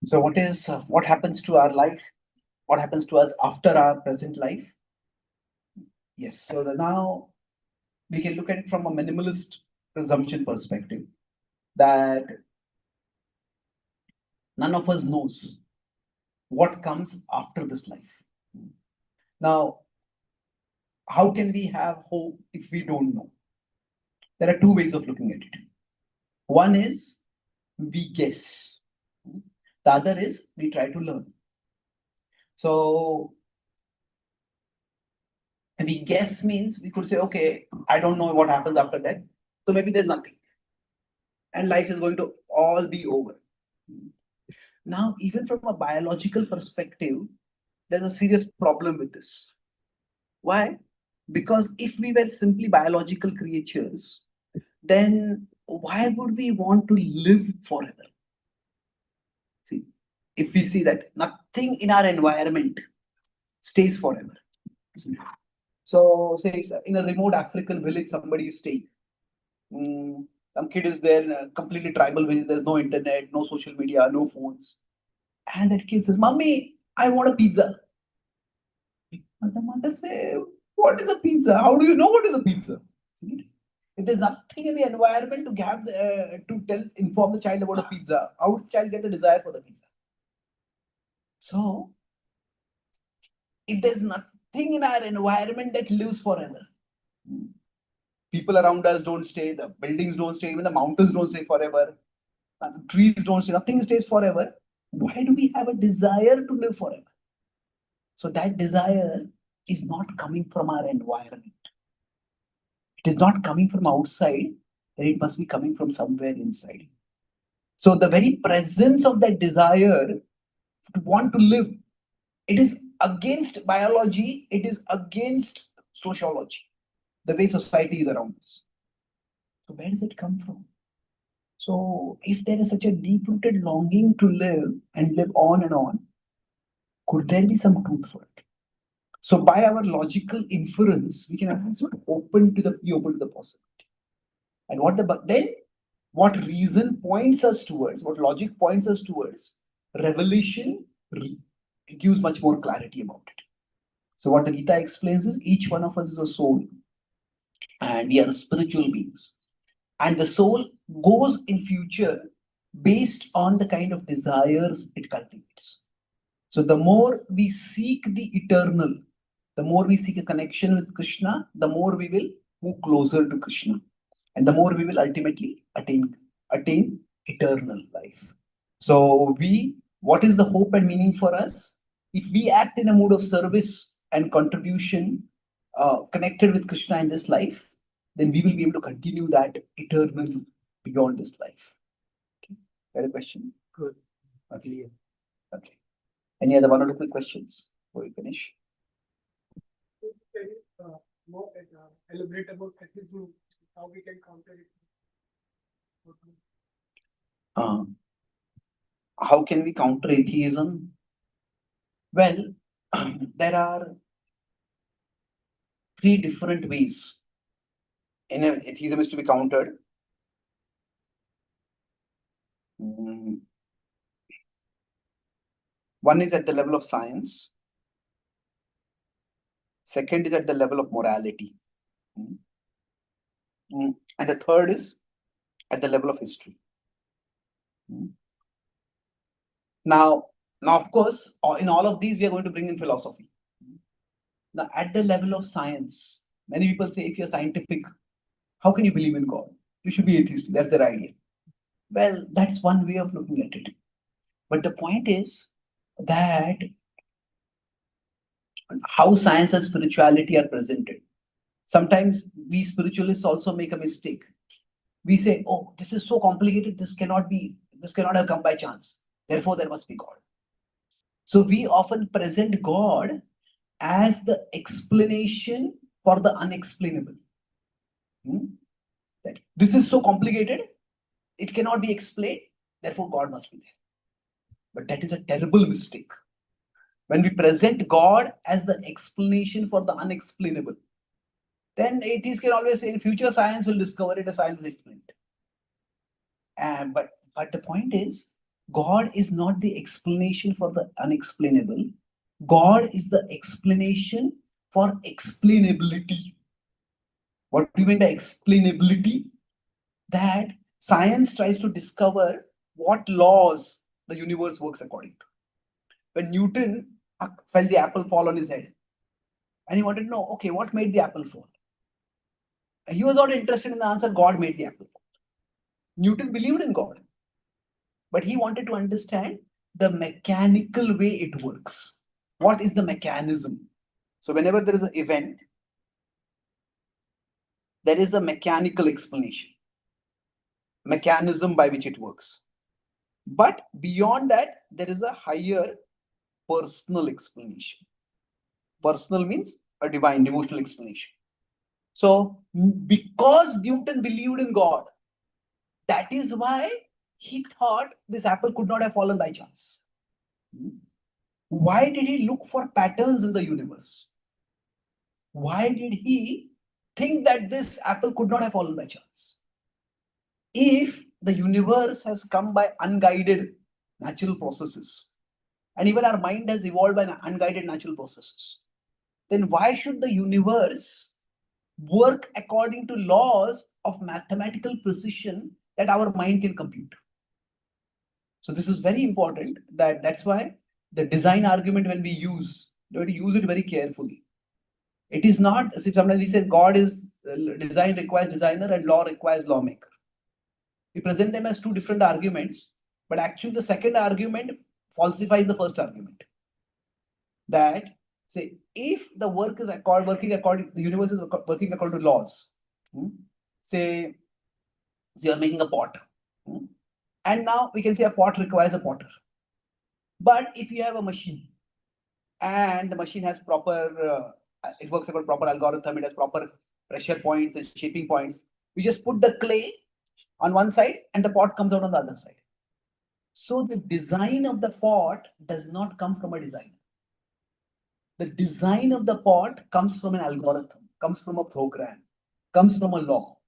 So what happens to our life? What happens to us after our present life? Yes. So now we can look at it from a minimalist presumption perspective, that none of us knows what comes after this life. Now, how can we have hope if we don't know? There are two ways of looking at it. One is we guess. The other is we try to learn. So we guess means we could say, okay, I don't know what happens after death. So maybe there's nothing. And life is going to all be over. Now, even from a biological perspective, there's a serious problem with this. Why? Because if we were simply biological creatures, then why would we want to live forever? See, if we see that nothing in our environment stays forever. So, say in a remote African village, somebody is staying. Some kid is there in a completely tribal village, there's no internet, no social media, no phones. And that kid says, Mommy, I want a pizza. And the mother says, what is a pizza? How do you know what is a pizza? See? If there's nothing in the environment to have inform the child about a pizza, how would the child get the desire for the pizza? So, if there's nothing in our environment that lives forever, people around us don't stay, the buildings don't stay, even the mountains don't stay forever, the trees don't stay, nothing stays forever. Why do we have a desire to live forever? So that desire is not coming from our environment. It is not coming from outside, then it must be coming from somewhere inside. So the very presence of that desire to want to live, it is against biology, it is against sociology, the way society is around us. So where does it come from? So if there is such a deep-rooted longing to live and live on and on, could there be some truth for it? So by our logical inference, we can also be open to the possibility. And what reason points us towards, what logic points us towards, revelation gives much more clarity about it. So what the Gita explains is each one of us is a soul, and we are spiritual beings. And the soul goes in future based on the kind of desires it cultivates. So the more we seek the eternal, the more we seek a connection with Krishna, the more we will move closer to Krishna. And the more we will ultimately attain eternal life. So what is the hope and meaning for us? If we act in a mood of service and contribution connected with Krishna in this life, then we will be able to continue that eternally beyond this life. Okay. Got a question? Good. Okay. Okay. Any other one or two quick questions before we finish? Can you more elaborate about atheism, how we can counter it? How can we counter atheism? Well, there are three different ways in atheism is to be countered. One is at the level of science. Second is at the level of morality. And the third is at the level of history. Now, of course, in all of these, we are going to bring in philosophy. Now, at the level of science, many people say if you're scientific, how can you believe in God? You should be atheist. That's their idea. Well, that's one way of looking at it. But the point is that how science and spirituality are presented. Sometimes we spiritualists also make a mistake. We say, oh, this is so complicated, this cannot have come by chance. Therefore, there must be God. So we often present God as the explanation for the unexplainable. That this is so complicated, it cannot be explained, therefore God must be there. But that is a terrible mistake. When we present God as the explanation for the unexplainable, then atheists can always say in future science will discover it, a science will explain it. But the point is, God is not the explanation for the unexplainable. God is the explanation for explainability. What do you mean by explainability? That science tries to discover what laws the universe works according to. When Newton felt the apple fall on his head, and he wanted to know, okay, what made the apple fall? He was not interested in the answer, God made the apple fall. Newton believed in God, but he wanted to understand the mechanical way it works. What is the mechanism? So whenever there is an event, there is a mechanical explanation, mechanism by which it works. But beyond that, there is a higher personal explanation. Personal means a divine, devotional explanation. So because Newton believed in God, that is why he thought this apple could not have fallen by chance. Why did he look for patterns in the universe? Why did he think that this apple could not have fallen by chance? If the universe has come by unguided natural processes, and even our mind has evolved by unguided natural processes, then why should the universe work according to laws of mathematical precision that our mind can compute? So this is very important. That's why the design argument, when we use, we have to use it very carefully. It is not, sometimes we say God is, design requires designer and law requires lawmaker. We present them as two different arguments, but actually the second argument falsifies the first argument. That, say, if the work is working according, the universe is working according to laws. Say, so you are making a pot. And now we can say a pot requires a potter. But if you have a machine and the machine has proper, it works according to proper algorithm, it has proper pressure points and shaping points, we just put the clay on one side and the pot comes out on the other side. So the design of the pot does not come from a designer. The design of the pot comes from an algorithm, comes from a program, comes from a law.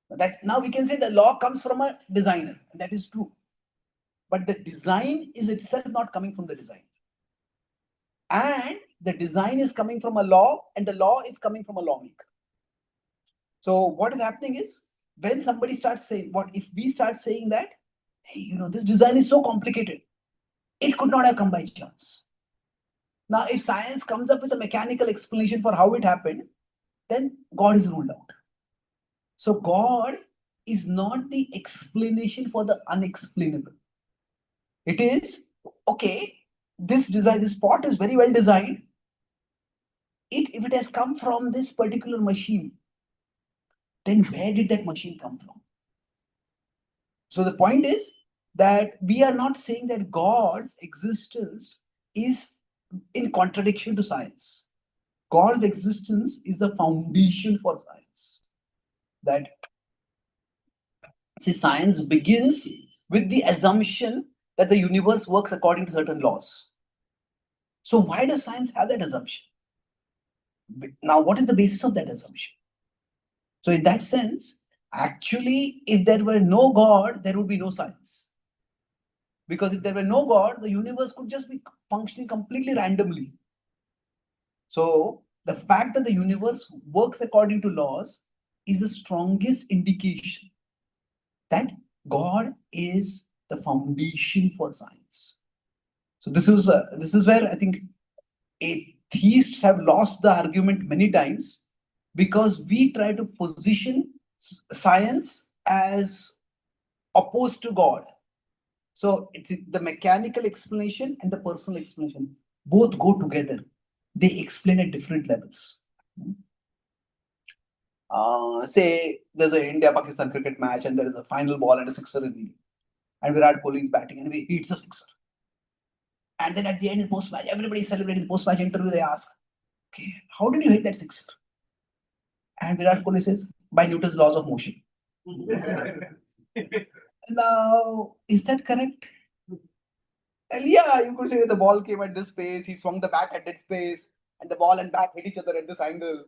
That now we can say the law comes from a designer, and that is true. But the design is itself not coming from the designer. And the design is coming from a law, and the law is coming from a lawmaker. So what is happening is, when somebody starts saying, what if we start saying that, hey, this design is so complicated, it could not have come by chance. Now, if science comes up with a mechanical explanation for how it happened, then God is ruled out. So God is not the explanation for the unexplainable. It is, okay, this pot is very well designed. If it has come from this particular machine, then where did that machine come from? So the point is that we are not saying that God's existence is in contradiction to science. God's existence is the foundation for science. That, see, science begins with the assumption that the universe works according to certain laws. So why does science have that assumption? Now, what is the basis of that assumption? So in that sense, actually, if there were no God, there would be no science. Because if there were no God, the universe could just be functioning completely randomly. So the fact that the universe works according to laws is the strongest indication that God is the foundation for science. So this is where I think atheists have lost the argument many times, because we try to position science as opposed to God. So it's the mechanical explanation and the personal explanation both go together. They explain at different levels. Say there's an India-Pakistan cricket match and there is a final ball and a sixer is needed. And Virat Kohli is batting and he hits a sixer. And then at the end of the post-match, everybody is celebrating the post-match interview. They ask, okay, how did you hit that sixer? And Virat Kohli says, by Newton's laws of motion. Now, is that correct? Well, yeah, you could say the ball came at this pace, he swung the bat at that space, and the ball and bat hit each other at this angle.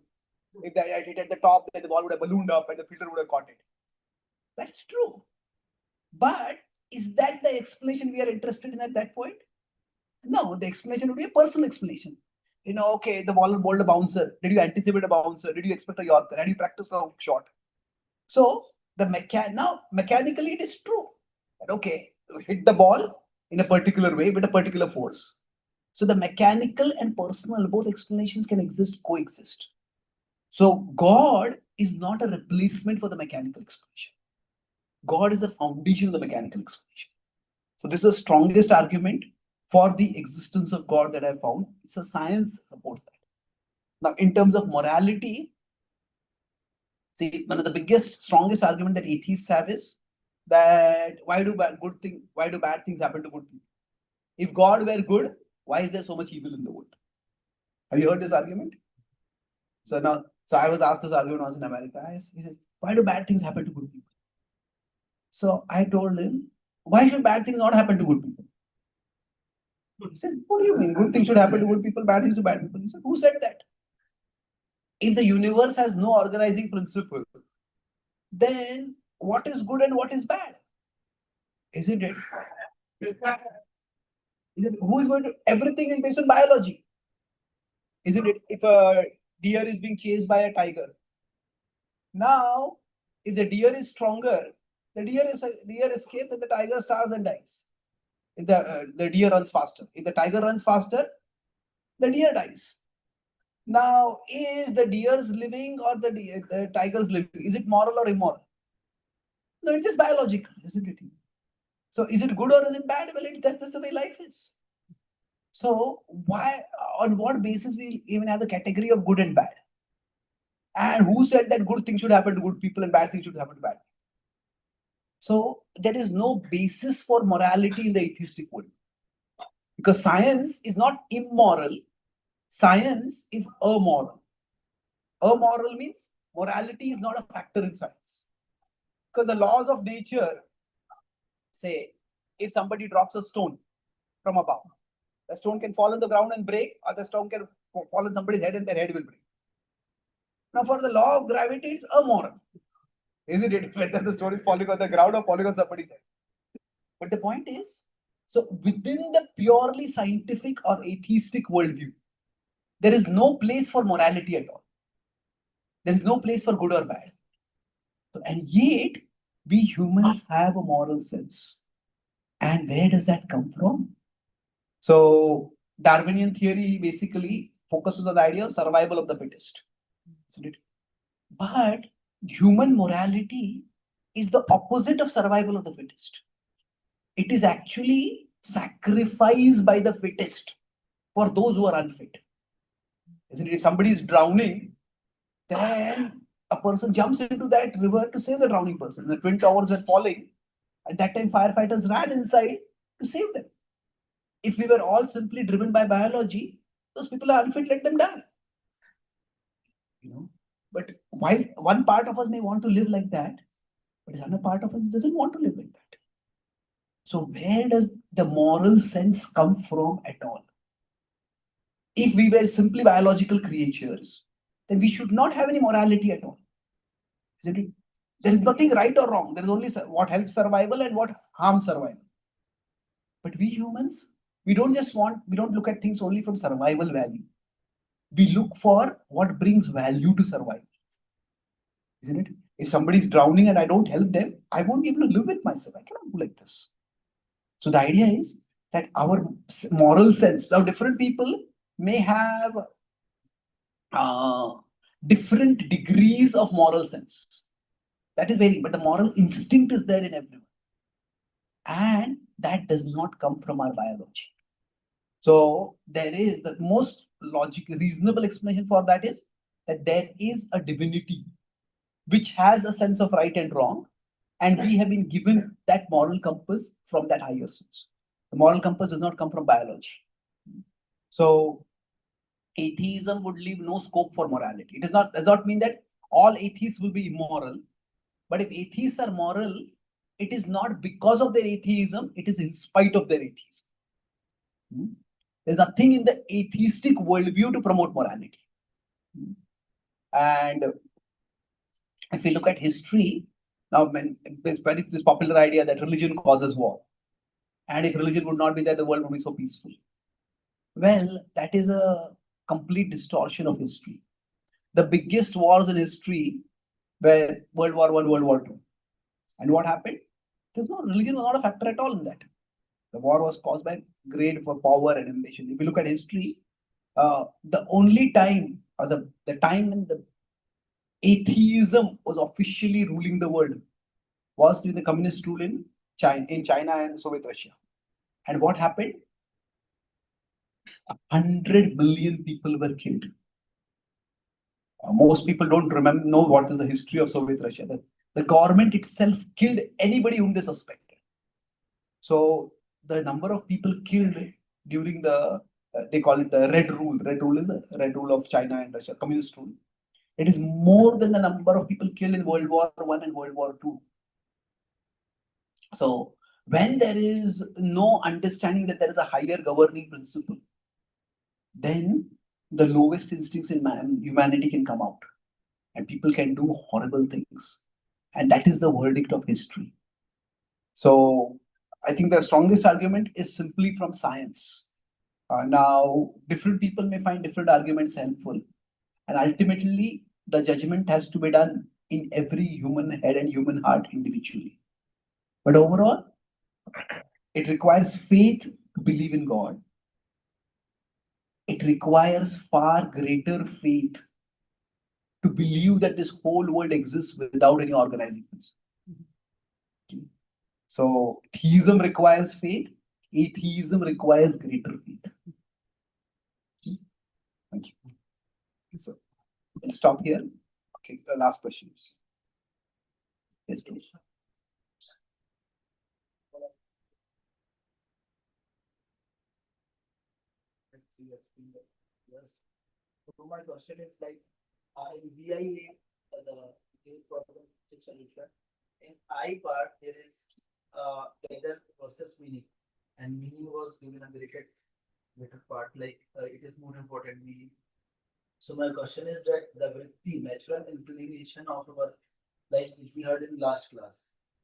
If that had hit at the top, then the ball would have ballooned up and the fielder would have caught it. That's true. But is that the explanation we are interested in at that point? No, the explanation would be a personal explanation. Okay, the ball bowled a bouncer. Did you anticipate a bouncer? Did you expect a Yorker? Had you practiced a hook shot? So now mechanically it is true. Okay, hit the ball in a particular way with a particular force. So the mechanical and personal, both explanations can coexist. So God is not a replacement for the mechanical explanation. God is the foundation of the mechanical explanation. So this is the strongest argument for the existence of God that I found. So science supports that. Now, in terms of morality, see, one of the biggest, strongest argument that atheists have is that why do bad things happen to good people? If God were good, why is there so much evil in the world? Have you heard this argument? So I was asked this argument once in America. He says, why do bad things happen to good people? So I told him, why should bad things not happen to good people? He said, what do you mean? Good things should happen to good people, bad things to bad people. He said, who said that? If the universe has no organizing principle, then what is good and what is bad? Isn't it? Who is going to? Everything is based on biology. Isn't it? If a deer is being chased by a tiger, now if the deer is stronger, the deer escapes and the tiger starves and dies. If the deer runs faster, if the tiger runs faster, the deer dies. Now, is the deer's living or the tiger's living? Is it moral or immoral? No, it's just biological, isn't it? So, is it good or is it bad? Well, that's the way life is. So, on what basis we even have the category of good and bad? And who said that good things should happen to good people and bad things should happen to bad people? So, there is no basis for morality in the atheistic world. Because science is not immoral, science is amoral. Amoral means morality is not a factor in science. Because the laws of nature say, if somebody drops a stone from above, the stone can fall on the ground and break, or the stone can fall on somebody's head and their head will break. Now, for the law of gravity, it's amoral. Isn't it? Whether the stone is falling on the ground or falling on somebody's head. But the point is, so within the purely scientific or atheistic worldview, there is no place for morality at all. There is no place for good or bad. So, and yet, we humans have a moral sense. And where does that come from? So, Darwinian theory basically focuses on the idea of survival of the fittest. Isn't it? But human morality is the opposite of survival of the fittest. It is actually sacrifice by the fittest for those who are unfit. Isn't it? If somebody is drowning, then a person jumps into that river to save the drowning person. The Twin Towers were falling. At that time, firefighters ran inside to save them. If we were all simply driven by biology, those people are unfit, let them die. But while one part of us may want to live like that, but another part of us doesn't want to live like that. So where does the moral sense come from at all? if we were simply biological creatures, then we should not have any morality at all. Isn't it? There is nothing right or wrong. There is only what helps survival and what harms survival. But we humans, we don't look at things only from survival value. We look for what brings value to survival. Isn't it? If somebody is drowning and I don't help them, I won't be able to live with myself. I cannot do like this. So the idea is that our moral sense, now different people may have different degrees of moral sense. That is very, but the moral instinct is there in everyone. And that does not come from our biology. So there is the most logical, reasonable explanation for that is that there is a divinity which has a sense of right and wrong, and we have been given that moral compass from that higher source. The moral compass does not come from biology. So atheism would leave no scope for morality. It does not mean that all atheists will be immoral, but if atheists are moral, it is not because of their atheism, it is in spite of their atheism. There's nothing in the atheistic worldview to promote morality. And if we look at history, now there's this popular idea that religion causes war. And if religion would not be there, the world would be so peaceful. Well, that is a complete distortion of history. The biggest wars in history were World War I, World War II. And what happened? Religion was not a factor at all in that. The war was caused by greed for power and ambition. If you look at history, the only time, or the time when the atheism was officially ruling the world was during the communist rule in China and Soviet Russia. And what happened? 100 million people were killed. Most people don't know what is the history of Soviet Russia. The government itself killed anybody whom they suspected. So the number of people killed during they call it the Red Rule. Red Rule is the Red Rule of China and Russia, communist rule. It is more than the number of people killed in World War I and World War II. So when there is no understanding that there is a higher governing principle, then the lowest instincts in humanity can come out and people can do horrible things. And that is the verdict of history. So I think the strongest argument is simply from science. Now, different people may find different arguments helpful. And ultimately, the judgment has to be done in every human head and human heart individually. But overall, it requires faith to believe in God. It requires far greater faith to believe that this whole world exists without any organizing principle. Okay. So theism requires faith, atheism requires greater faith. Okay. Thank you. So we'll stop here. Okay, the last question. Yes, please. Yes. So my question is like, in VIA, the problem solution. In I part, there is pleasure versus meaning, and meaning was given a greater part, like it is more important meaning. So my question is that the vritti, natural inclination of our, like which we heard in last class.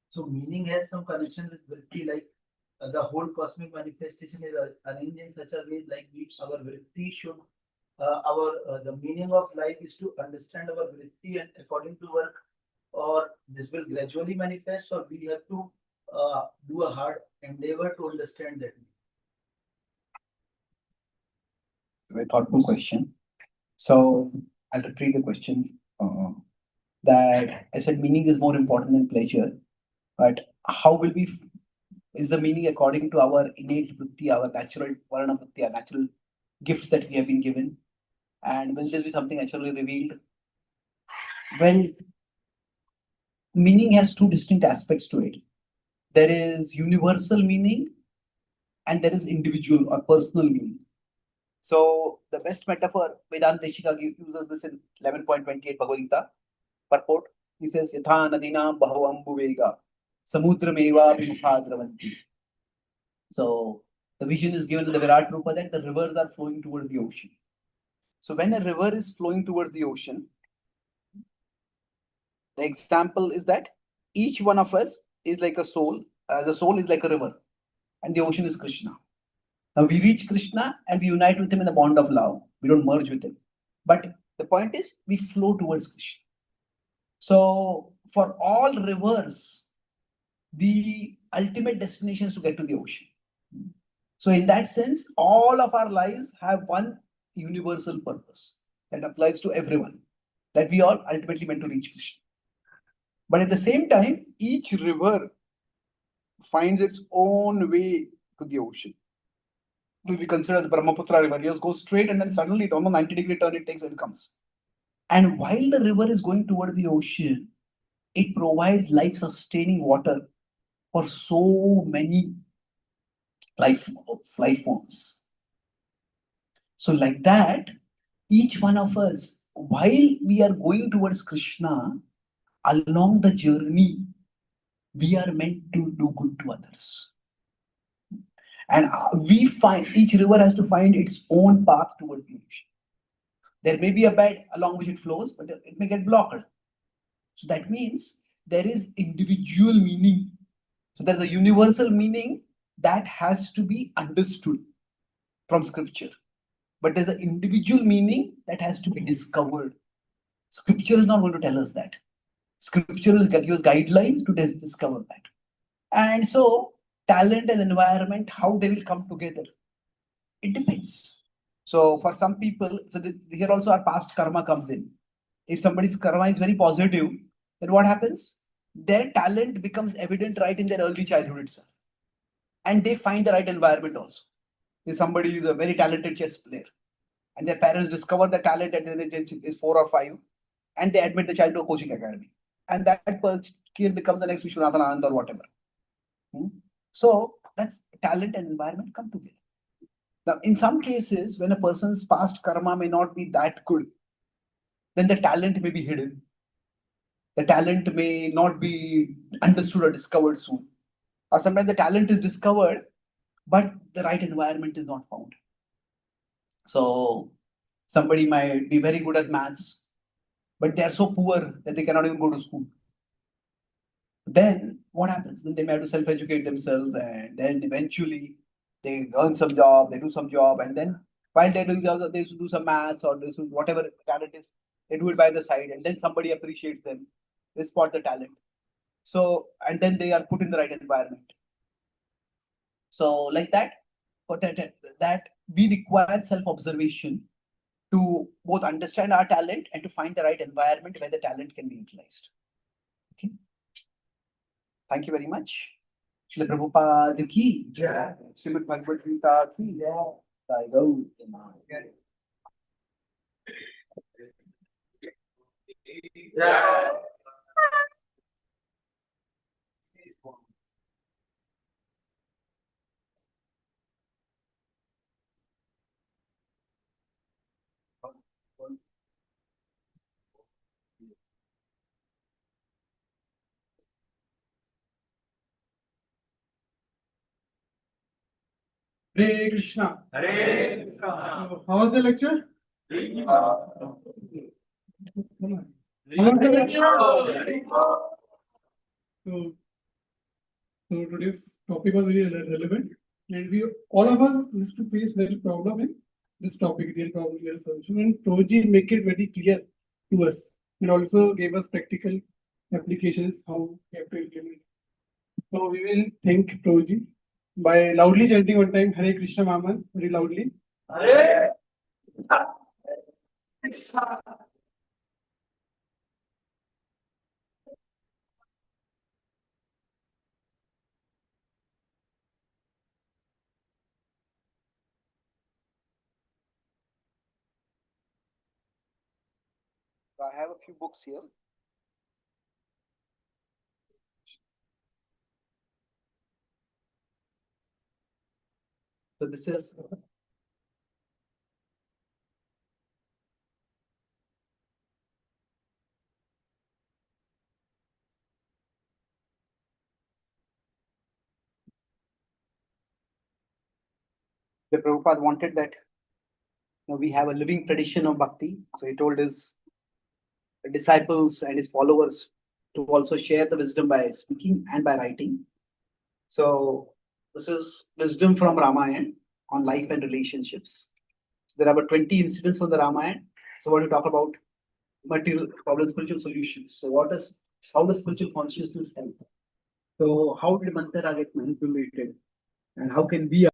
So meaning has some connection with vritti, like the whole cosmic manifestation is arranged in such a way like which our vritti should the meaning of life is to understand our vritti and according to work, or this will gradually manifest, or we have to do a hard endeavor to understand that. Very thoughtful question. So I'll repeat the question. That I said meaning is more important than pleasure, but how will we? Is the meaning according to our innate vritti, our natural varna vritti, our natural gifts that we have been given? And will this be something naturally revealed? Well, meaning has two distinct aspects to it. There is universal meaning and there is individual or personal meaning. So the best metaphor, Vedanta Deshika uses this in 11.28 Bhagavad Gita purport. He says, Yatha nadinam bhavam bhuvega samudrameva vimukha dravanti. So The vision is given in the Virat Rupa that the rivers are flowing towards the ocean. So when a river is flowing towards the ocean, the example is that each one of us is like a soul. The soul is like a river, and the ocean is Krishna. Now we reach Krishna and we unite with him in a bond of love. We don't merge with him. But the point is, we flow towards Krishna. So for all rivers, the ultimate destination is to get to the ocean. So in that sense, all of our lives have one universal purpose that applies to everyone, that we all ultimately meant to reach Krishna. But at the same time, each river finds its own way to the ocean. If we consider the Brahmaputra river, it just goes straight and then suddenly it almost 90-degree turn it takes and it comes. And while the river is going toward the ocean, it provides life-sustaining water for so many life, life forms. So like that, each one of us, while we are going towards Krishna, along the journey, we are meant to do good to others. And we find each river has to find its own path towards the ocean. There may be a bed along which it flows, but it may get blocked. So that means there is individual meaning. So there's a universal meaning that has to be understood from scripture. But there's an individual meaning that has to be discovered. Scripture is not going to tell us that. Scripture will give us guidelines to discover that. And so, talent and environment, how they will come together, it depends. So, for some people, here also our past karma comes in. If somebody's karma is very positive, then what happens? Their talent becomes evident right in their early childhood itself. And they find the right environment also. If somebody is a very talented chess player, and their parents discover the talent at the age is 4 or 5, and they admit the child to a coaching academy, and that kid becomes the next Vishwanathan Anand or whatever. So that's talent and environment come together. Now, in some cases, when a person's past karma may not be that good, then the talent may be hidden. The talent may not be understood or discovered soon. Or sometimes the talent is discovered, but the right environment is not found. So somebody might be very good at maths, but they are so poor that they cannot even go to school. Then what happens? Then they may have to self-educate themselves, and then eventually they earn some job, they do some job, and then while they're doing job, they do some maths or they do whatever talent is, they do it by the side, and then somebody appreciates them. They spot the talent. So, and then they are put in the right environment. So, like that, that we require self-observation to both understand our talent and to find the right environment where the talent can be utilized. Okay. Thank you very much. Srila Prabhupada ki jai. Srimad Bhagavad Gita ki jai. Hare Krishna. Hare Krishna. How was the lecture? How was the lecture? So, so today's topic was very relevant, and we all of us used to face very problem in this topic, real problem, real solution. And Prabhuji make it very clear to us, and also gave us practical applications how we have to implement. So we will thank Prabhuji by loudly chanting one time Hare Krishna Mama very loudly. Hare Krishna. So I have a few books here. So this is The Prabhupada wanted that we have a living tradition of bhakti. So he told his disciples and his followers to also share the wisdom by speaking and by writing. So this is wisdom from Ramayana on life and relationships. There are about 20 incidents from the Ramayana. So I want to talk about material problem, spiritual solutions. So how does spiritual consciousness help? So how did Mantara get manipulated? And how can we